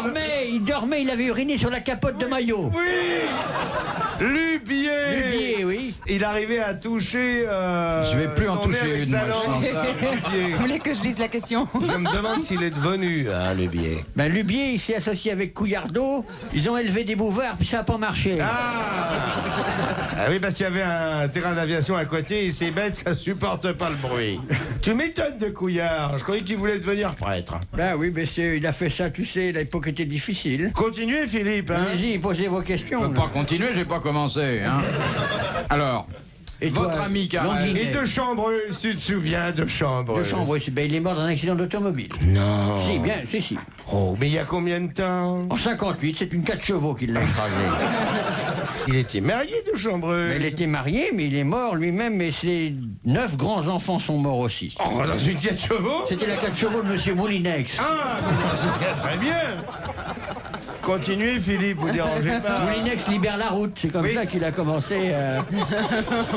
dormait, il avait uriné sur la capote de maillot. Oui! Lubier! Lubier, oui. Il arrivait à toucher... Je vais plus en son nez toucher avec une, sa moi, langue. sans ça. Lubier. Vous voulez que je lise la question? Je me demande s'il est devenu un Lubier. Ben Lubier, il s'est associé avec Couillardeau, ils ont élevé des bouvards, puis ça n'a pas marché. Ah oui, parce qu'il y avait un terrain d'aviation à côté et ces bêtes, ça supporte pas le bruit. Tu m'étonnes de Couillard, je croyais qu'il voulait devenir prêtre. Ben oui, mais il a fait ça, tu sais, l'époque était difficile. Continuez, Philippe. Hein. Allez-y, posez vos questions. Je peux pas continuer, j'ai pas commencé. Hein. Alors, Et votre toi, ami Carrel... Et de Chambreux, tu te souviens de Chambreux? De Chambreux, ben, il est mort dans un accident d'automobile. Non. Si, bien, si. Oh, mais il y a combien de temps? En 58, c'est une 4 chevaux qui l'a écrasé. Il était marié de Chambreux. Mais il était marié, mais il est mort lui-même, et ses 9 grands-enfants sont morts aussi. Oh, dans une 4 chevaux? C'était la 4 chevaux de Monsieur Moulinex. Ah, je m'en souviens très bien. Continuez, Philippe, vous dérangez pas. Moulinex libère la route, c'est comme ça qu'il a commencé.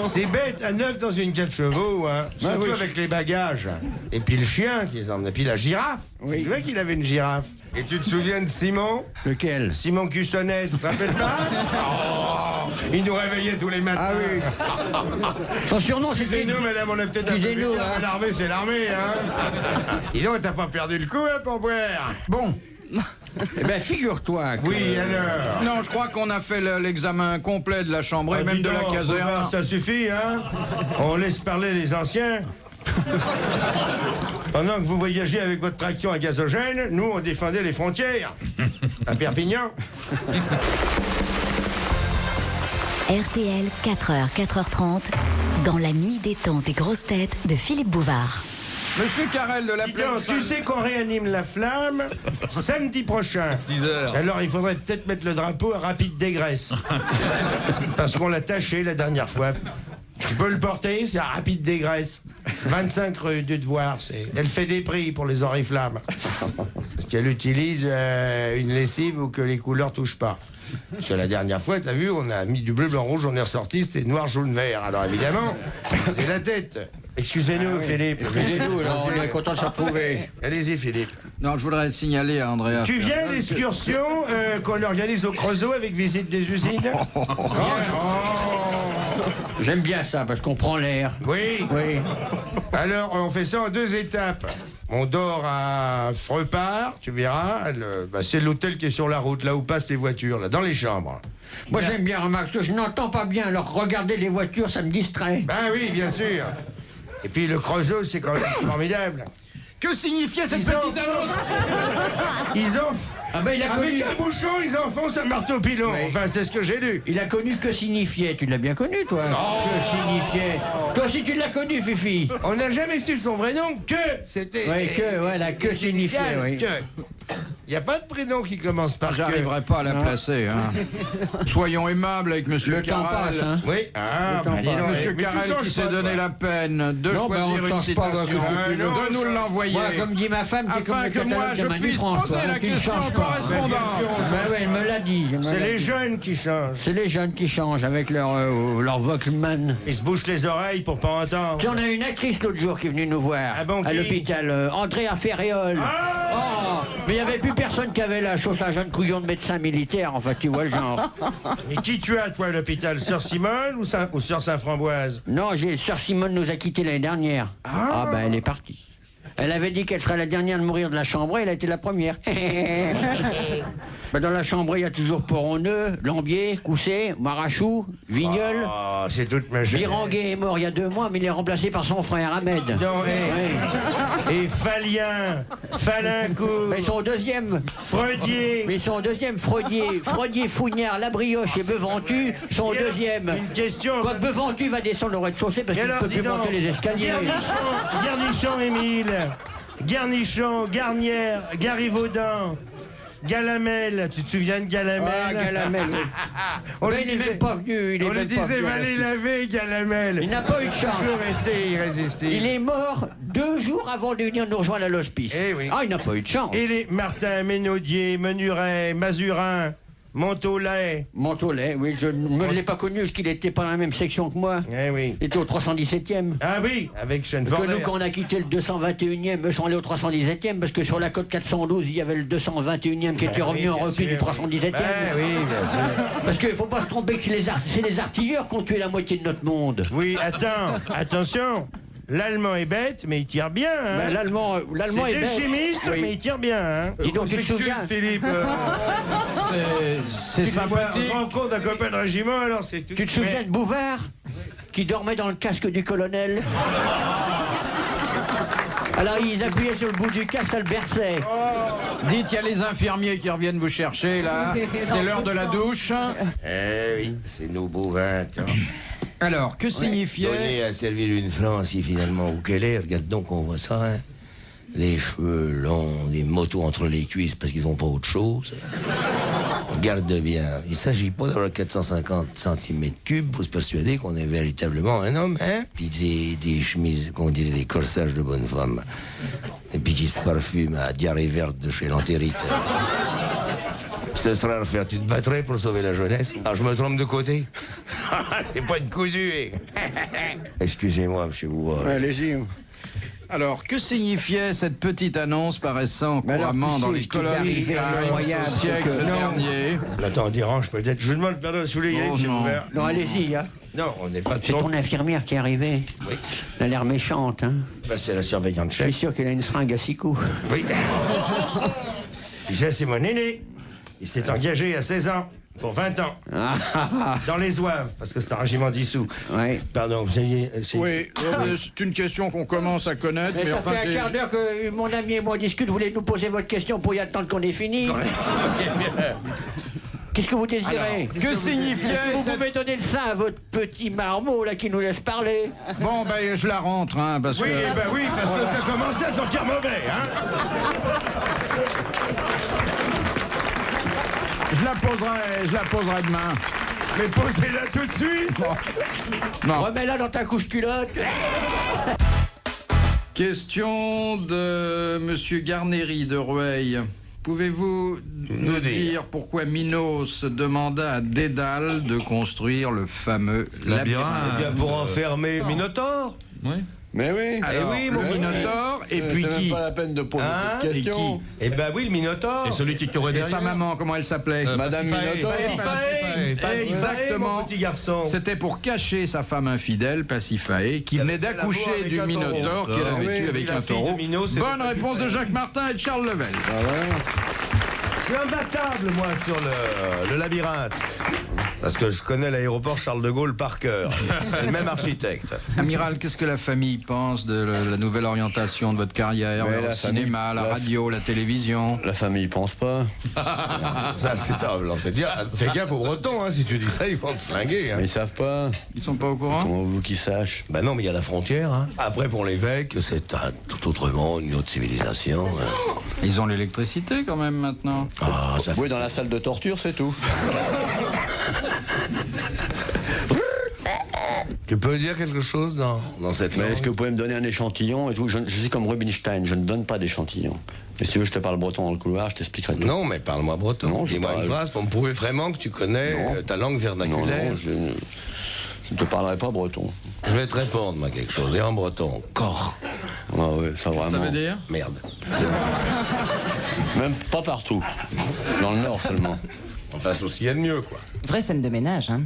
C'est bête, à 9 dans une 4 chevaux, hein. Surtout avec les bagages. Et puis le chien qui les emmenait, puis la girafe. Oui. Tu vois qu'il avait une girafe. Et tu te souviens de Simon? Lequel? Simon Cussonnet, tu te rappelles pas? Oh, il nous réveillait tous les matins. Ah oui. Son surnom, c'était... Excusez-nous, madame, on a peut-être un peu Excusez-nous, bizarre, hein. mais l'armée, c'est l'armée, hein. Dis donc, t'as pas perdu le coup, hein, pour boire? Bon. Eh ben, figure-toi que... Oui, alors. Non, je crois qu'on a fait l'examen complet de la chambre et même dis de la donc, caserne. Bouvard, ça suffit, hein. On laisse parler les anciens. Pendant que vous voyagez avec votre traction à gazogène, nous, on défendait les frontières. À Perpignan. RTL, 4h, 4h30, dans la nuit détente des grosses têtes de Philippe Bouvard. Monsieur Carrel de la Plaine. Tu sais qu'on réanime la flamme samedi prochain. 6h. Alors il faudrait peut-être mettre le drapeau à Rapide des Graisses. Parce qu'on l'a taché la dernière fois. Tu peux le porter, c'est à Rapide des Graisses. 25 rue du Devoir. Elle fait des prix pour les oriflammes. Parce qu'elle utilise une lessive où que les couleurs touchent pas. Parce que la dernière fois, t'as vu, on a mis du bleu, blanc, rouge, on est ressorti, c'était noir, jaune, vert. Alors évidemment, c'est la tête. Excusez-nous, Philippe. Excusez-nous, on est content de se retrouver. Allez-y, Philippe. Non, je voudrais signaler à Andrea. Tu viens l'excursion qu'on organise au Creusot avec visite des usines? J'aime bien ça, parce qu'on prend l'air. Oui. Oui. Alors, on fait ça en 2 étapes. On dort à Freupart, tu verras. C'est l'hôtel qui est sur la route, là où passent les voitures, là, dans les chambres. Moi, j'aime bien, remarque, parce que je n'entends pas bien. Alors, regarder les voitures, ça me distrait. Ben oui, bien sûr. Et puis, le Creusot, c'est quand même formidable. Que signifiait cette petite annonce? Ils ont... Ah ben, il a connu... Avec un bouchon, ils enfoncent un marteau pilon. Oui. Enfin, c'est ce que j'ai lu. Il a connu que signifiait. Tu l'as bien connu, toi. Que signifiait. Toi aussi, tu l'as connu, Fifi. On n'a jamais su son vrai nom. Que c'était... Oui, que, voilà, que signifiait, oui. Il n'y a pas de prénom qui commence par J'arriverai pas à la placer. Hein. Soyons aimables avec Monsieur Carrel. Le temps passe, hein. Oui. Monsieur Carrel qui s'est donné la peine de choisir une citation, de nous l'envoyer. Moi, comme dit ma femme, t'es comme afin le que moi catalogue de je Manu puisse France, poser toi, la tu ne question changes pas. correspondante. Ben oui, elle me l'a dit. C'est les jeunes qui changent. C'est les jeunes qui changent avec leur Walkman. Ils se bouchent les oreilles pour pas entendre. Puis on a une actrice l'autre jour qui est venue nous voir Ah bon, à qui? l'hôpital, Andrea Ferréol. Oh, mais il n'y avait plus personne qui avait la chose, un jeune couillon de médecin militaire, enfin tu vois le genre. Mais qui tu as, toi, à l'hôpital? Sœur Simone ou Sœur Saint-Framboise? Non, Sœur Simone nous a quittés l'année dernière. Ah ben elle est partie. Elle avait dit qu'elle serait la dernière de mourir de la chambre, elle a été la première. Ben dans la chambre, il y a toujours Poronneux, Lambier, Cousset, Marachou, Vignol. Oh, c'est toute ma jeunesse. Biranguet est mort il y a 2 mois, mais il est remplacé par son frère Ahmed. Non, Ouais. Et Falien, Falincourt. Mais ils sont au 2e. Freudier. Mais ils sont au 2e. Freudier, Fougnard, La Brioche et Beventu sont au 2e. Une question. Quand Beventu va descendre au rez-de-chaussée parce qu'il ne peut plus monter les escaliers. Garnichon Émile, Garnichon, Garnière, Garivaudin, Galamel. Tu te souviens de Galamel? Ah, Galamel, oui. On Ben, lui il n'est disait- même pas venu. On lui disait, va les laver, Galamel. Il n'a pas eu de chance. Toujours été irrésistible. Il est mort 2 jours avant de venir nous rejoindre à l'hospice. Eh oui. Ah, il n'a pas eu de chance. Et les Martin, Ménaudier, Menuret, Mazurin, Montolet. Montolet, oui, je ne l'ai pas connu parce qu'il n'était pas dans la même section que moi. Eh oui. Il était au 317e. Ah oui, avec Sean Que Forder. nous, quand on a quitté le 221e, nous sommes allés au 317e, parce que sur la côte 412, il y avait le 221e qui était Ben revenu oui, en bien repli sûr. du 317e. Ben oui, bien sûr. Parce qu'il ne faut pas se tromper que c'est les artilleurs qui ont tué la moitié de notre monde. Oui, attends, attention. L'Allemand est bête, mais il tire bien. Hein. Ben, L'Allemand C'est est des bête. chimistes, Oui. mais il tire bien. Hein. Dis donc, tu te souviens Philippe. C'est Tu sympathique. rends compte d'un copain de régiment, alors c'est tout. Tu te souviens de Bouvard qui dormait dans le casque du colonel? Alors il appuyait sur le bout du casque, ça le berçait. Dites, il y a les infirmiers qui reviennent vous chercher, là. C'est l'heure de la douche. Eh oui, c'est nos beaux 20 ans. Alors, que signifiait... Donner à servir une France, si finalement, où qu'elle est, regarde donc, on voit ça, hein. Les cheveux longs, des motos entre les cuisses parce qu'ils n'ont pas autre chose. Regarde bien, il ne s'agit pas d'avoir 450 cm3 pour se persuader qu'on est véritablement un homme, hein. Puis des chemises, qu'on dirait des corsages de bonne femme. Et puis qui se parfument à diarrhée verte de chez l'entérite. Ce sera à refaire, tu te battrais pour sauver la jeunesse? Ah, je me trompe de côté? C'est pas une cousue, Excusez-moi, monsieur Bouvard. Allez-y. Alors, que signifiait cette petite annonce paraissant Mais alors, couramment tu dans sais, les ce qui est colonnes arrivé incroyable, au siècle c'est que- dernier? Attends, dérange peut-être. Je vous demande pardon, si vous voulez y aller, Oh, monsieur non. Bouvard. Non, allez-y. Hein. Non, on n'est pas C'est trop. ton infirmière qui est arrivée. Oui. Elle a l'air méchante. Hein. Bah, c'est la surveillante Je suis chef. sûr qu'elle a une seringue à 6 coups. Oui. Puis ça, c'est mon aîné. Il s'est engagé à 16 ans. Pour 20 ans. Dans les Zouaves, parce que c'est un régiment dissous. Oui. Pardon, vous ayez... Oui, c'est une question qu'on commence à connaître, Mais mais ça enfin... fait un quart d'heure que mon ami et moi discute. Vous voulez nous poser votre question pour y attendre qu'on ait fini? Qu'est-ce que vous désirez? Alors, que signifiait Vous cette- pouvez donner le sein à votre petit marmot, là, qui nous laisse parler. Bon, ben, je la rentre, hein, parce Oui, que... ben oui, parce que ça commençait à sentir mauvais, hein. Je la poserai demain. Mais posez-la tout de suite. Non. Remets-la dans ta couche culotte. Question de Monsieur Garnéry de Rueil. Pouvez-vous nous dire pourquoi Minos demanda à Dédale de construire le fameux labyrinthe? Eh bien, pour enfermer Minotaure. Oui. Mais oui. Alors, oui, le mon Minotaure, et puis C'est qui? même pas la peine de poser Hein cette question. Eh ben oui, le Minotaure. Et celui qui courait Et derrière. sa maman, comment elle s'appelait? Madame Minotaure. Pasiphae, Exactement. mon petit garçon. C'était pour cacher sa femme infidèle, Pasiphae, qui venait fait l'amour d'accoucher avec du un taureau. Minotaure qu'elle avait oui, tué avec la un fille de taureau. Minos, c'était Bonne Pasiphae. réponse de Jacques Martin et de Charles Level. Je suis imbattable, moi, sur le labyrinthe. Parce que je connais l'aéroport Charles de Gaulle par cœur. C'est le même architecte. Amiral, qu'est-ce que la famille pense de la nouvelle orientation de votre carrière? Ouais, Le la cinéma, famille- la radio, la télévision? La famille pense pas. Ça, c'est table, en fait. Fais gaffe aux Bretons, hein, si tu dis ça, ils vont te flinguer. Hein. Mais ils savent pas. Ils sont pas au courant? Comment vous qu'ils sachent? Ben non, mais il y a la frontière. Hein. Après, pour l'évêque, c'est un tout autre monde, une autre civilisation. Hein. Ils ont l'électricité quand même maintenant. Ah, ça fait... Oui, dans la salle de torture, c'est tout. Tu peux dire quelque chose dans cette Mais langue? est-ce que vous pouvez me donner un échantillon et tout? Je suis comme Rubinstein, je ne donne pas d'échantillon. Mais si tu veux, je te parle breton dans le couloir, je t'expliquerai tout. Non, mais parle-moi breton. Non, je Dis-moi parle- une phrase pour me prouver vraiment que tu connais ta langue Non, vernaculaire. non, je ne te parlerai pas breton. Je vais te répondre, moi, quelque chose. Et en breton, corps. Ah ouais, ça vraiment. Ça veut dire? Merde. Même pas partout. Dans le nord seulement. Enfin, c'est aussi, il y a de mieux, quoi. Vraie scène de ménage, hein.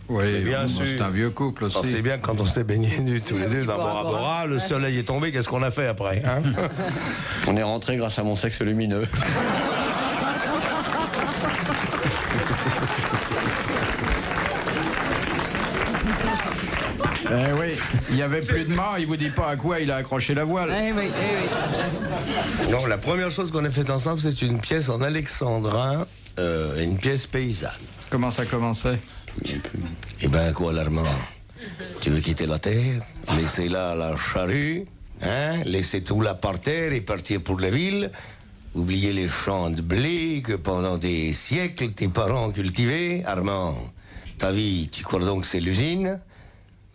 Oui, bien bon, sûr. c'est un vieux couple aussi. On sait bien que quand on s'est baigné nus tous les deux dans Bora Bora, le soleil est tombé, qu'est-ce qu'on a fait après, hein? On est rentré grâce à mon sexe lumineux. Eh oui, il y avait plus de mât, il vous dit pas à quoi il a accroché la voile. Eh oui, eh oui. Non, la première chose qu'on a faite ensemble, c'est une pièce en alexandrin, une pièce paysanne. Comment ça commençait? Eh ben, quoi, l'Armand? Tu veux quitter la terre? Laisser là la charrue? Hein? Laisser tout là par terre et partir pour la ville? Oublier les champs de blé que pendant des siècles tes parents cultivaient? Armand, ta vie, tu crois donc que c'est l'usine?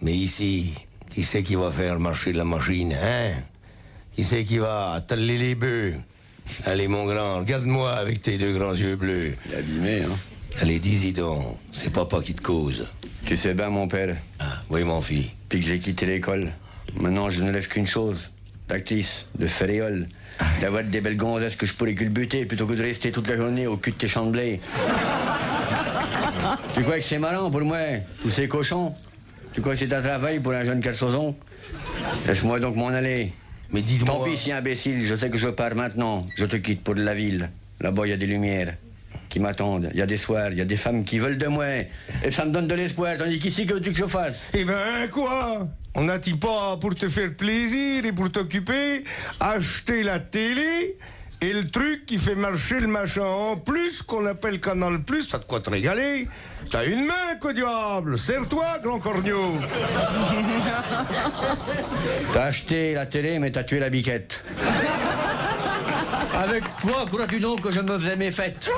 Mais ici, qui c'est qui va faire marcher la machine, hein? Qui c'est qui va attaler les bœufs? Allez, mon grand, regarde-moi avec tes deux grands yeux bleus. Il est abîmé, hein. Allez, dis-y donc, c'est papa qui te cause. Tu sais bien, mon père, Ah, oui, mon fils. depuis que j'ai quitté l'école, maintenant je ne lève qu'une chose, tactice, de féréole, d'avoir des belles gonzesses que je pourrais culbuter plutôt que de rester toute la journée au cul de tes champs de blé. Tu crois que c'est marrant pour moi, tous ces cochons? Tu crois que c'est un travail pour un jeune calçozon? Laisse-moi donc m'en aller. Mais dis-moi... Tant pis si imbécile, je sais que je pars maintenant. Je te quitte pour de la ville. Là-bas, il y a des lumières qui m'attendent. Il y a des soirs, il y a des femmes qui veulent de moi. Et ça me donne de l'espoir, tandis qu'ici, que veux-tu que je fasse? Eh ben, quoi? On n'a-t-il pas, pour te faire plaisir et pour t'occuper, acheté la télé et le truc qui fait marcher le machin en plus, qu'on appelle Canal Plus, ça de quoi te régaler? T'as une main, qu'au diable! Serre-toi, grand corneau! T'as acheté la télé, mais t'as tué la biquette. Avec quoi crois-tu donc que je me faisais mes fêtes?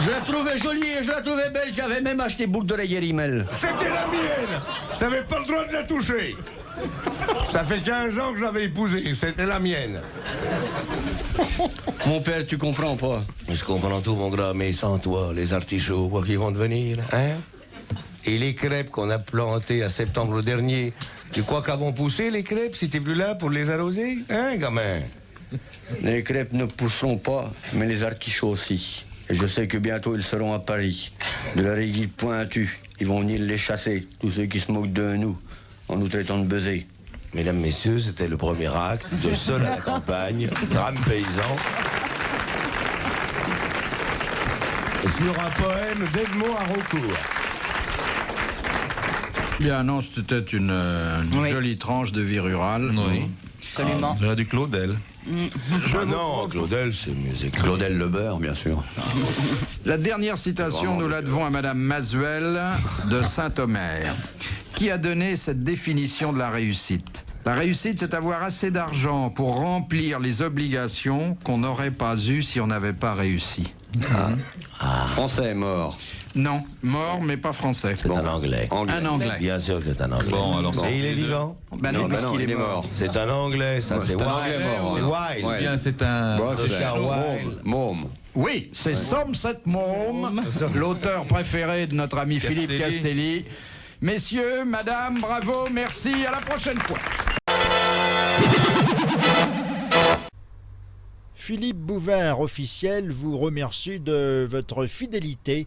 Je la trouvais jolie et je la trouvais belle. J'avais même acheté boucle d'oreiller rimel. C'était la mienne! T'avais pas le droit de la toucher! Ça fait 15 ans que je l'avais épousée, c'était la mienne. Mon père, tu comprends pas. Je comprends tout, mon gars, mais sans toi, les artichauts, quoi qu'ils vont devenir, hein? Et les crêpes qu'on a plantées à septembre dernier, tu crois qu'elles vont pousser, les crêpes, si t'es plus là pour les arroser? Hein, gamin? Les crêpes ne pousseront pas, mais les artichauts aussi. Et je sais que bientôt ils seront à Paris. De leur aiguille pointue, ils vont venir les chasser, tous ceux qui se moquent de nous, en nous traitant de besés. Mesdames, messieurs, c'était le premier acte de Seul à la campagne, drame paysan. sur un poème d'Edmond Haraucourt. Bien, non, c'était une jolie tranche de vie rurale. Oui. Absolument. J'aurais du Claudel. Non, Claudel, c'est mieux écrit. Claudel Le Beurre, bien sûr. La dernière citation, nous la devons à Madame Masuel de Saint-Omer, qui a donné cette définition de la réussite. La réussite, c'est avoir assez d'argent pour remplir les obligations qu'on n'aurait pas eues si on n'avait pas réussi. Français mort. Non, mort, mais pas français. C'est un anglais. Un anglais. Bien sûr que c'est un anglais. Bon, alors Et il est vivant? Non, puisqu'il est mort. C'est un anglais, ça, c'est un anglais Wilde. mort, C'est alors. Wilde. Ouais. Bien, c'est un... Oscar Wilde. Môme. Oui, c'est Somerset Maugham, l'auteur préféré de notre ami Philippe Castelli. Messieurs, madame, bravo, merci, à la prochaine fois. Philippe Bouvard, officiel, vous remercie de votre fidélité